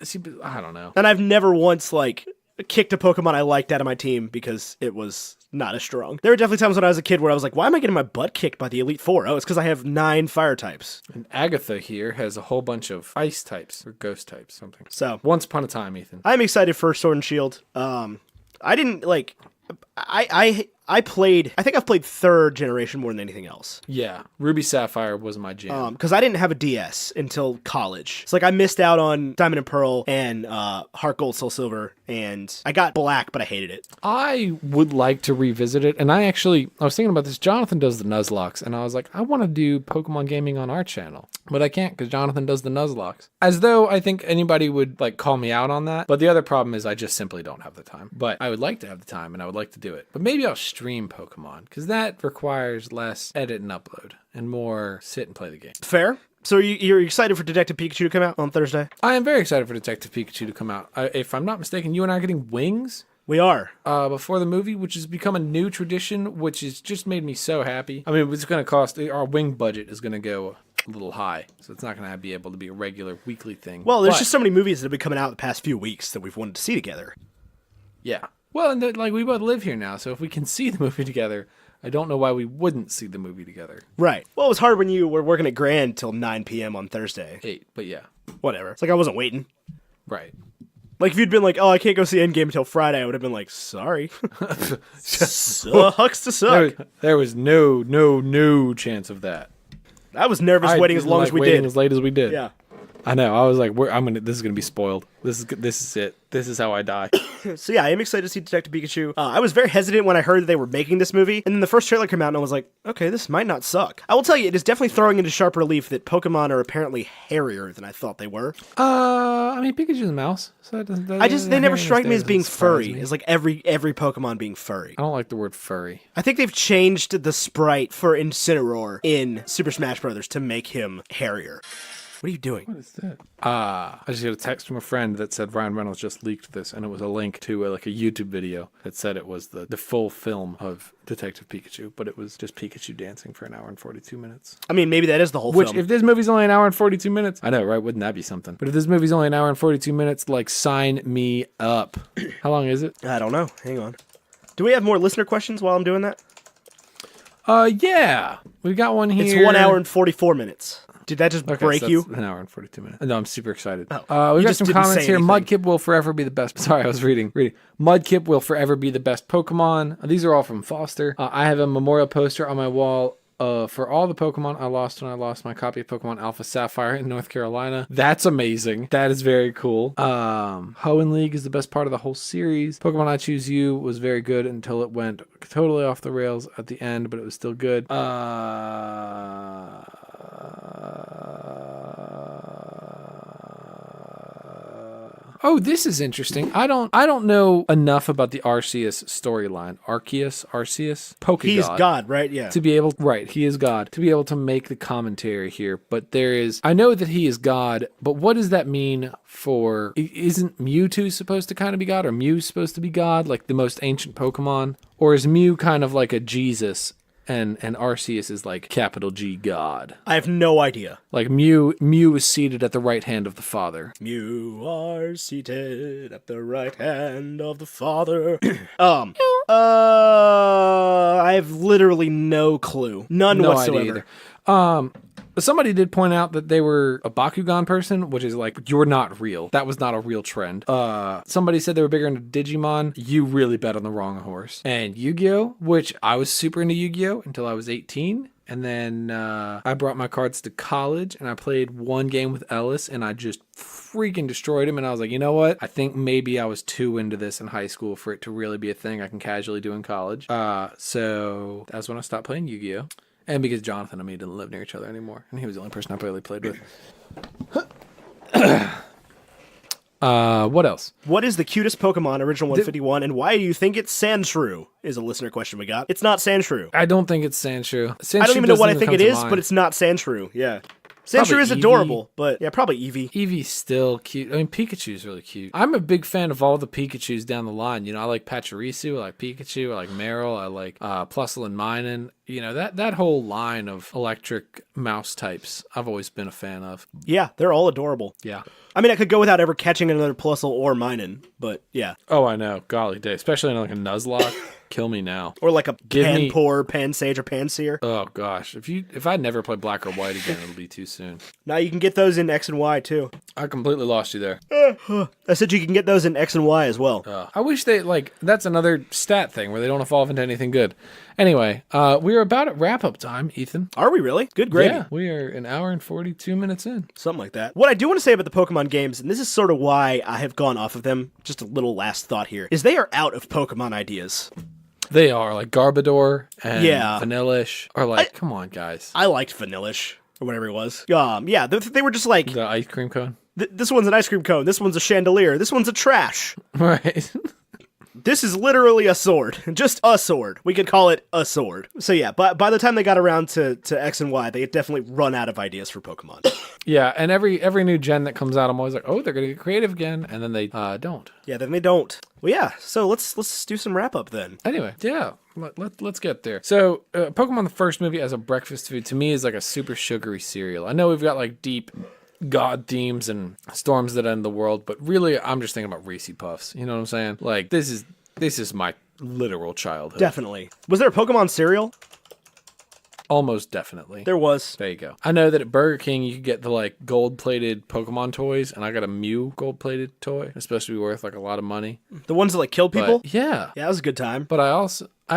[SPEAKER 1] See, but I don't know.
[SPEAKER 2] And I've never once like kicked a Pokemon I liked out of my team because it was not as strong. There were definitely times when I was a kid where I was like, why am I getting my butt kicked by the Elite Four? Oh, it's because I have 9 fire types.
[SPEAKER 1] And Agatha here has a whole bunch of ice types or ghost types, something.
[SPEAKER 2] So
[SPEAKER 1] Once upon a time, Ethan.
[SPEAKER 2] I'm excited for Sword and Shield. I didn't like. I think I've played 3rd generation more than anything else.
[SPEAKER 1] Yeah, Ruby Sapphire was my jam.
[SPEAKER 2] Because I didn't have a DS until college. It's like I missed out on Diamond and Pearl and Heart Gold, Soul Silver, and I got Black, but I hated it.
[SPEAKER 1] I would like to revisit it, and I was thinking about this. Jonathan does the Nuzlocke, and I was like, I want to do Pokemon gaming on our channel, but I can't because Jonathan does the Nuzlocke. As though I think anybody would like call me out on that, but the other problem is I just simply don't have the time. But I would like to have the time, and I would like to do it. But maybe I'll stream Pokemon, because that requires less edit and upload and more sit and play the game.
[SPEAKER 2] Fair. So you're excited for Detective Pikachu to come out on Thursday?
[SPEAKER 1] I am very excited for Detective Pikachu to come out. If I'm not mistaken, you and I are getting wings
[SPEAKER 2] We are.
[SPEAKER 1] before the movie, which has become a new tradition, which has just made me so happy. I mean, it's going to cost, our wing budget is going to go a little high. So it's not going to be able to be a regular weekly thing.
[SPEAKER 2] Well, there's
[SPEAKER 1] But,
[SPEAKER 2] just so many movies that have been coming out the past few weeks that we've wanted to see together.
[SPEAKER 1] yeah. Well, and like we both live here now, so if we can see the movie together, I don't know why we wouldn't see the movie together.
[SPEAKER 2] Right. Well, it was hard when you were working at Grand till 9 p.m. on Thursday.
[SPEAKER 1] 8, but yeah.
[SPEAKER 2] Whatever. It's like I wasn't waiting.
[SPEAKER 1] Right.
[SPEAKER 2] Like if you'd been like, oh, I can't go see Endgame until Friday, I would have been like, sorry. Sucks to suck.
[SPEAKER 1] There was no chance of that.
[SPEAKER 2] I was nervous waiting as long as we did.
[SPEAKER 1] As late as we did.
[SPEAKER 2] Yeah.
[SPEAKER 1] I know. I was like, this is gonna be spoiled. This is it. This is how I die.
[SPEAKER 2] So yeah, I am excited to see Detective Pikachu. I was very hesitant when I heard that they were making this movie, and then the first trailer came out, and I was like, okay, this might not suck. I will tell you, it is definitely throwing into sharp relief that Pokemon are apparently hairier than I thought they were.
[SPEAKER 1] I mean, Pikachu's a mouse, so
[SPEAKER 2] they never strike me as being furry. It's like every Pokemon being furry.
[SPEAKER 1] I don't like the word furry.
[SPEAKER 2] I think they've changed the sprite for Incineroar in Super Smash Bros. To make him hairier. What are you doing?
[SPEAKER 1] What is that? I just got a text from a friend that said Ryan Reynolds just leaked this, and it was a link to like a YouTube video that said it was the full film of Detective Pikachu, but it was just Pikachu dancing for an hour and 42 minutes.
[SPEAKER 2] I mean, maybe that is the whole
[SPEAKER 1] film.
[SPEAKER 2] film.
[SPEAKER 1] If this movie's only an hour and 42 minutes, I know, right? Wouldn't that be something? But if this movie's only an hour and 42 minutes, like, sign me up. How long is it?
[SPEAKER 2] I don't know. Hang on. Do we have more listener questions while I'm doing that?
[SPEAKER 1] Yeah. We've got one here.
[SPEAKER 2] It's 1 hour and 44 minutes. Did that just break
[SPEAKER 1] so
[SPEAKER 2] you?
[SPEAKER 1] An hour and 42 minutes. No, I'm super excited.
[SPEAKER 2] Oh.
[SPEAKER 1] We've
[SPEAKER 2] You
[SPEAKER 1] got
[SPEAKER 2] just
[SPEAKER 1] some
[SPEAKER 2] didn't
[SPEAKER 1] comments
[SPEAKER 2] say
[SPEAKER 1] here.
[SPEAKER 2] anything.
[SPEAKER 1] Mudkip will forever be the best. Sorry, I was reading. Mudkip will forever be the best Pokemon. These are all from Foster. I have a memorial poster on my wall for all the Pokemon I lost when I lost my copy of Pokemon Alpha Sapphire in North Carolina. That's amazing. That is very cool. Hoenn League is the best part of the whole series. Pokemon I Choose You was very good until it went totally off the rails at the end, but it was still good. Oh, this is interesting. I don't know enough about the Arceus storyline. Arceus? Pokegod.
[SPEAKER 2] He's God, right? Yeah.
[SPEAKER 1] He is God. To be able to make the commentary here. But I know that he is God, but what does that mean for, isn't Mewtwo supposed to kind of be God? Or Mew supposed to be God? Like the most ancient Pokemon? Or is Mew kind of like a Jesus? And Arceus is like capital G God.
[SPEAKER 2] I have no idea.
[SPEAKER 1] Like Mew is seated at the right hand of the Father.
[SPEAKER 2] You are seated at the right hand of the Father. I have literally no clue. None whatsoever.
[SPEAKER 1] Idea either. Somebody did point out that they were a Bakugan person, which is like, you're not real. That was not a real trend. Somebody said they were bigger into Digimon. You really bet on the wrong horse. And Yu-Gi-Oh!, which I was super into Yu-Gi-Oh! Until I was 18. And then I brought my cards to college, and I played one game with Ellis, and I just freaking destroyed him. And I was like, you know what? I think maybe I was too into this in high school for it to really be a thing I can casually do in college. So that's when I stopped playing Yu-Gi-Oh! And because Jonathan and me didn't live near each other anymore. And he was the only person I really played with. What else?
[SPEAKER 2] What is the cutest Pokemon, original 151, and why do you think it's Sandshrew? Is a listener question we got. It's not Sandshrew.
[SPEAKER 1] I don't think it's Sandshrew.
[SPEAKER 2] I don't even know what I think it is, but it's not Sandshrew. Yeah. Sandshrew is adorable, but yeah, probably Eevee.
[SPEAKER 1] Eevee's still cute. I mean, Pikachu's really cute. I'm a big fan of all the Pikachus down the line. You know, I like Pachirisu, I like Pikachu, I like Meryl, I like Plusle and Minun. You know, that whole line of electric mouse types, I've always been a fan of.
[SPEAKER 2] Yeah, they're all adorable.
[SPEAKER 1] Yeah.
[SPEAKER 2] I mean, I could go without ever catching another Plusle or Minun, but yeah.
[SPEAKER 1] Oh, I know. Golly day. Especially in like a Nuzlocke. Kill me now.
[SPEAKER 2] Or like a Panpour, Pansage, or Panseer.
[SPEAKER 1] Oh gosh, if I never play Black or White again, it'll be too soon.
[SPEAKER 2] Now you can get those in X and Y too.
[SPEAKER 1] I completely lost you there.
[SPEAKER 2] I said you can get those in X and Y as well.
[SPEAKER 1] I wish that's another stat thing where they don't evolve into anything good. Anyway, we are about at wrap-up time, Ethan.
[SPEAKER 2] Are we really? Good gravy.
[SPEAKER 1] Yeah, we are an hour and 42 minutes in.
[SPEAKER 2] Something like that. What I do want to say about the Pokemon games, and this is sort of why I have gone off of them, just a little last thought here, is they are out of Pokemon ideas.
[SPEAKER 1] They are, like Garbodor and
[SPEAKER 2] Yeah.
[SPEAKER 1] Vanillish are like, come on, guys.
[SPEAKER 2] I liked Vanillish, or whatever it was. Yeah, they were just like,
[SPEAKER 1] The ice cream cone?
[SPEAKER 2] this one's an ice cream cone, this one's a chandelier, this one's a trash.
[SPEAKER 1] Right.
[SPEAKER 2] This is literally a sword. Just a sword. We could call it a sword. So yeah, but by the time they got around to X and Y, they had definitely run out of ideas for Pokemon.
[SPEAKER 1] Yeah, and every new gen that comes out, I'm always like, oh, they're gonna get creative again, and then they don't.
[SPEAKER 2] Yeah, then they don't. Well, yeah. So let's do some wrap up then.
[SPEAKER 1] Anyway, yeah, let's get there. So, Pokemon the first movie as a breakfast food to me is like a super sugary cereal. I know we've got like deep god themes and storms that end the world, but really, I'm just thinking about Reese's Puffs. You know what I'm saying? Like this is my literal childhood.
[SPEAKER 2] Definitely. Was there a Pokemon cereal?
[SPEAKER 1] Almost definitely.
[SPEAKER 2] There was.
[SPEAKER 1] There you go. I know that at Burger King you could get the like gold-plated Pokemon toys, and I got a Mew gold-plated toy. It's supposed to be worth like a lot of money.
[SPEAKER 2] The ones that like kill people?
[SPEAKER 1] But, yeah.
[SPEAKER 2] Yeah, that was a good time.
[SPEAKER 1] But I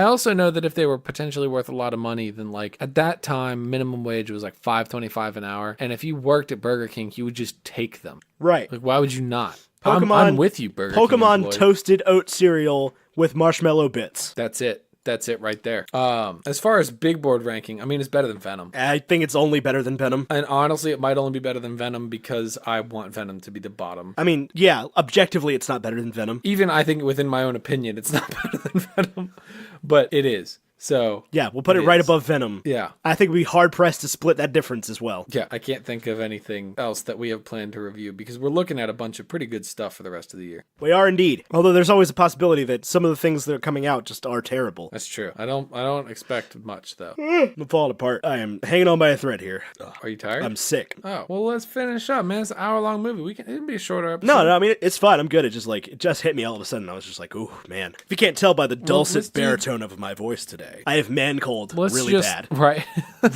[SPEAKER 1] also know that if they were potentially worth a lot of money, then like at that time minimum wage was like $5.25 an hour, and if you worked at Burger King, you would just take them.
[SPEAKER 2] Right.
[SPEAKER 1] Like why would you not?
[SPEAKER 2] Pokemon,
[SPEAKER 1] I'm with you, Burger King
[SPEAKER 2] Pokemon
[SPEAKER 1] employee.
[SPEAKER 2] toasted oat cereal with marshmallow bits.
[SPEAKER 1] That's it. That's it right there. As far as big board ranking, I mean, it's better than Venom.
[SPEAKER 2] I think it's only better than Venom.
[SPEAKER 1] And honestly, it might only be better than Venom because I want Venom to be the bottom.
[SPEAKER 2] I mean, yeah, objectively, it's not better than Venom.
[SPEAKER 1] Even I think within my own opinion, it's not better than Venom, but it is. So
[SPEAKER 2] yeah, we'll put it right above Venom.
[SPEAKER 1] Yeah.
[SPEAKER 2] I think we'd be hard-pressed to split that difference as well.
[SPEAKER 1] Yeah, I can't think of anything else that we have planned to review because we're looking at a bunch of pretty good stuff for the rest of the year.
[SPEAKER 2] We are indeed. Although there's always a possibility that some of the things that are coming out just are terrible.
[SPEAKER 1] That's true. I don't expect much though.
[SPEAKER 2] I'm falling apart. I am hanging on by a thread here.
[SPEAKER 1] Are you tired?
[SPEAKER 2] I'm sick.
[SPEAKER 1] Oh, well, let's finish up, man. It's an hour-long movie. It can be a shorter episode.
[SPEAKER 2] No, I mean, it's fine. I'm good. It just hit me all of a sudden. I was just like, ooh, man. If you can't tell by the dulcet baritone of my voice today, I have man cold really bad.
[SPEAKER 1] Right.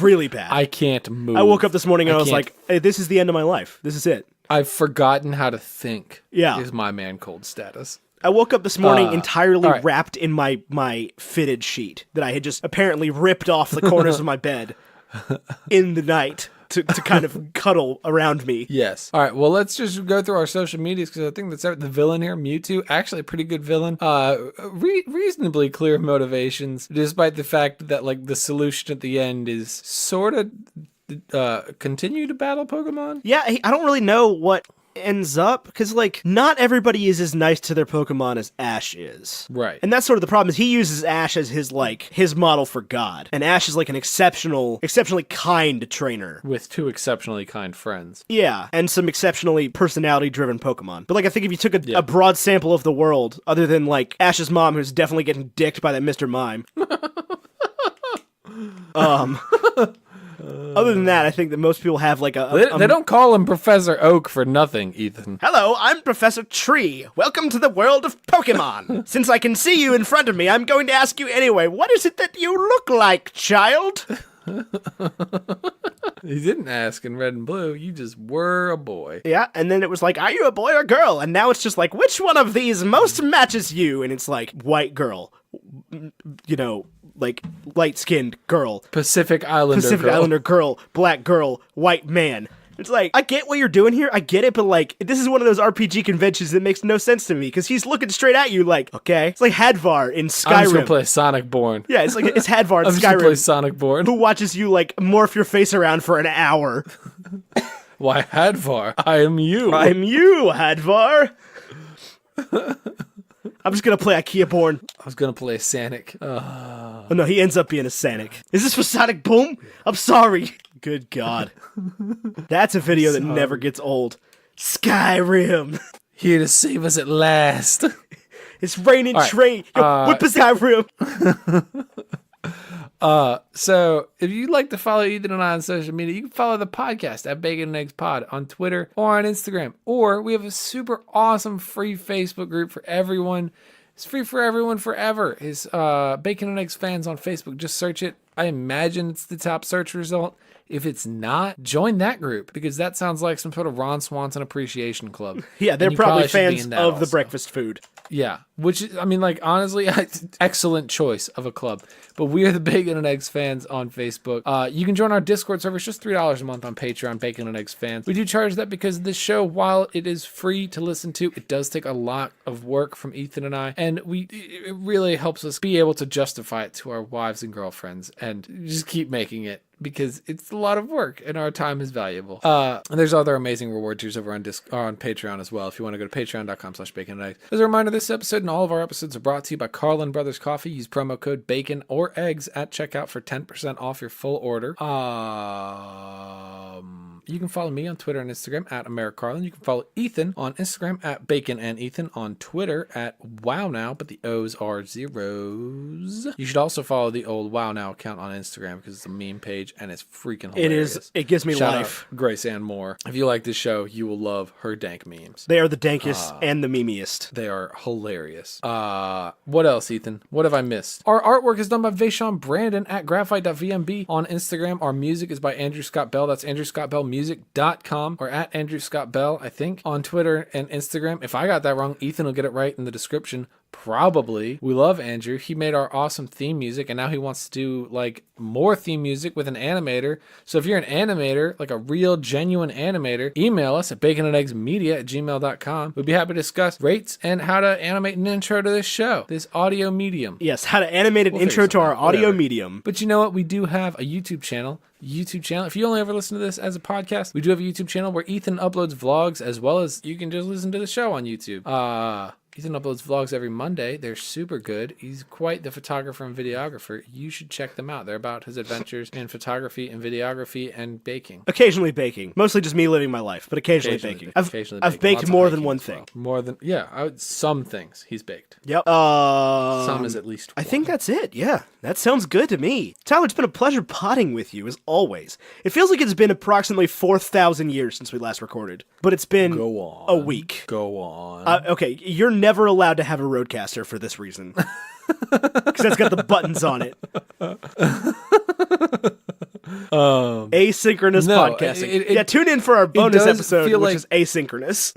[SPEAKER 2] Really bad.
[SPEAKER 1] I can't move.
[SPEAKER 2] I woke up this morning and I was like, hey, this is the end of my life. This is it.
[SPEAKER 1] I've forgotten how to think.
[SPEAKER 2] Yeah.
[SPEAKER 1] Is my man cold status.
[SPEAKER 2] I woke up this morning entirely
[SPEAKER 1] right.
[SPEAKER 2] wrapped in my fitted sheet that I had just apparently ripped off the corners of my bed in the night to kind of cuddle around me.
[SPEAKER 1] Yes. All right. Well, let's just go through our social medias because I think that's the villain here, Mewtwo. Actually, a pretty good villain. Reasonably clear motivations, despite the fact that like the solution at the end is sort of continue to battle Pokemon.
[SPEAKER 2] Yeah, I don't really know what ends up because like not everybody is as nice to their Pokemon as Ash is,
[SPEAKER 1] right?
[SPEAKER 2] And that's sort of the problem. Is he uses Ash as his model for God, and Ash is like an exceptionally kind trainer
[SPEAKER 1] with two exceptionally kind friends.
[SPEAKER 2] Yeah, and some exceptionally personality driven Pokemon. But like I think if you took a broad sample of the world, other than like Ash's mom, who's definitely getting dicked by that Mr. Mime. Other than that, I think that most people have like
[SPEAKER 1] they don't call him Professor Oak for nothing, Ethan.
[SPEAKER 2] Hello, I'm Professor Tree. Welcome to the world of Pokemon. Since I can see you in front of me, I'm going to ask you anyway, what is it that you look like, child?
[SPEAKER 1] He didn't ask in red and blue. You just were a boy.
[SPEAKER 2] Yeah, and then it was like, are you a boy or girl? And now it's just like, which one of these most matches you? And it's like, white girl. You know, like light-skinned girl.
[SPEAKER 1] Pacific Islander
[SPEAKER 2] girl. Black girl. White man. It's like, I get what you're doing here. I get it, but like, this is one of those RPG conventions that makes no sense to me because he's looking straight at you like, okay. It's like Hadvar in Skyrim.
[SPEAKER 1] I'm just gonna play Sonic Born.
[SPEAKER 2] Yeah, it's Hadvar in Skyrim.
[SPEAKER 1] I'm just gonna play Sonic Born.
[SPEAKER 2] Who watches you like morph your face around for an hour.
[SPEAKER 1] Why, Hadvar, I am you.
[SPEAKER 2] I'm you, Hadvar. I'm just gonna play IKEA Born.
[SPEAKER 1] I was gonna play Sonic.
[SPEAKER 2] Oh no, he ends up being a Sonic. Is this for Sonic Boom? I'm sorry. Good God. That's a video that never gets old. Skyrim.
[SPEAKER 1] Here to save us at last.
[SPEAKER 2] It's raining train. Yo, whip a Skyrim.
[SPEAKER 1] So if you'd like to follow Ethan and I on social media, you can follow the podcast at Bacon and Eggs Pod on Twitter or on Instagram. Or we have a super awesome free Facebook group for everyone. It's free for everyone forever. It's Bacon and Eggs Fans on Facebook. Just search it. I imagine it's the top search result. If it's not, join that group because that sounds like some sort of Ron Swanson appreciation club.
[SPEAKER 2] Yeah, they're probably fans of the breakfast food.
[SPEAKER 1] Yeah, which, I mean, like, honestly, excellent choice of a club. But we are the Bacon and Eggs Fans on Facebook. You can join our Discord server. It's just $3 a month on Patreon, Bacon and Eggs Fans. We do charge that because this show, while it is free to listen to, it does take a lot of work from Ethan and I. And it really helps us be able to justify it to our wives and girlfriends and just keep making it because it's a lot of work and our time is valuable. And there's other amazing reward tiers over on Patreon as well. If you want to go to patreon.com/baconandeggs. As a reminder, this episode and all of our episodes are brought to you by Carlin Brothers Coffee. Use promo code BACON or EGGS at checkout for 10% off your full order. You can follow me on Twitter and Instagram at AmeriCarlin. You can follow Ethan on Instagram at Bacon and Ethan, on Twitter at WowNow, but the O's are zeros. You should also follow the old WowNow account on Instagram because it's a meme page and it's freaking hilarious.
[SPEAKER 2] It gives me
[SPEAKER 1] Shout
[SPEAKER 2] life.
[SPEAKER 1] out Grace Ann Moore. If you like this show, you will love her dank memes.
[SPEAKER 2] They are the dankest and the memeiest.
[SPEAKER 1] They are hilarious. What else, Ethan? What have I missed? Our artwork is done by Vaishon Brandon at graphite.vmb on Instagram. Our music is by Andrew Scott Bell. That's AndrewScottBellMusic.com or at Andrew Scott Bell, I think, on Twitter and Instagram. If I got that wrong, Ethan will get it right in the description. Probably. We love Andrew. He made our awesome theme music, and now he wants to do like more theme music with an animator. So if you're an animator, like a real genuine animator, email us at baconandeggsmedia@gmail.com. We'd be happy to discuss rates and how to animate an intro to this show, this audio medium.
[SPEAKER 2] Yes, how to animate an intro to our audio medium.
[SPEAKER 1] But you know what? We do have a YouTube channel. If you only ever listen to this as a podcast, we do have a YouTube channel where Ethan uploads vlogs, as well as you can just listen to the show on YouTube. Ethan uploads vlogs every Monday. They're super good. He's quite the photographer and videographer. You should check them out. They're about his adventures in photography and videography and baking.
[SPEAKER 2] Occasionally baking. Mostly just me living my life, but occasionally baking. I've baked more than one thing.
[SPEAKER 1] Some things he's baked.
[SPEAKER 2] Yep.
[SPEAKER 1] Some is at least one.
[SPEAKER 2] I think that's it. Yeah. That sounds good to me. Tyler, it's been a pleasure potting with you, as always. It feels like it's been approximately 4,000 years since we last recorded, but it's been a week.
[SPEAKER 1] Go on.
[SPEAKER 2] Okay, you're never allowed to have a Roadcaster for this reason. Because that's got the buttons on it. Asynchronous podcasting. Tune in for our bonus episode, which is asynchronous.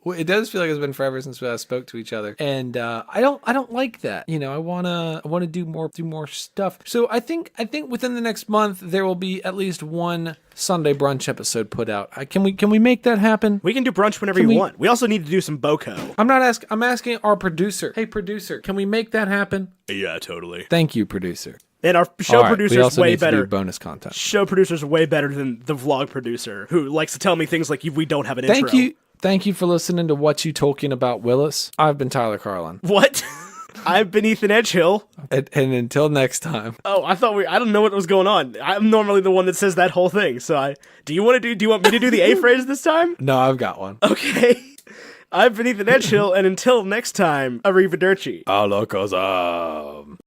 [SPEAKER 1] Well, it does feel like it's been forever since we spoke to each other, and I don't like that. You know, I wanna do more stuff. So I think within the next month there will be at least one Sunday brunch episode put out. Can we make that happen?
[SPEAKER 2] We can do brunch whenever you want. We also need to do some Boko.
[SPEAKER 1] I'm asking our producer. Hey, producer, can we make that happen?
[SPEAKER 2] Yeah, totally.
[SPEAKER 1] Thank you, producer.
[SPEAKER 2] And our show producer's way better.
[SPEAKER 1] To do bonus content.
[SPEAKER 2] Show producer's way better than the vlog producer, who likes to tell me things like we don't have an intro.
[SPEAKER 1] Thank you for listening to What You Talking About, Willis. I've been Tyler Carlin.
[SPEAKER 2] What? I've been Ethan Edgehill.
[SPEAKER 1] And until next time.
[SPEAKER 2] Oh, I don't know what was going on. I'm normally the one that says that whole thing. So do you want me to do the A phrase this time?
[SPEAKER 1] No, I've got one.
[SPEAKER 2] Okay. I've been Ethan Edgehill, and until next time, arrivederci.
[SPEAKER 1] Alakazam.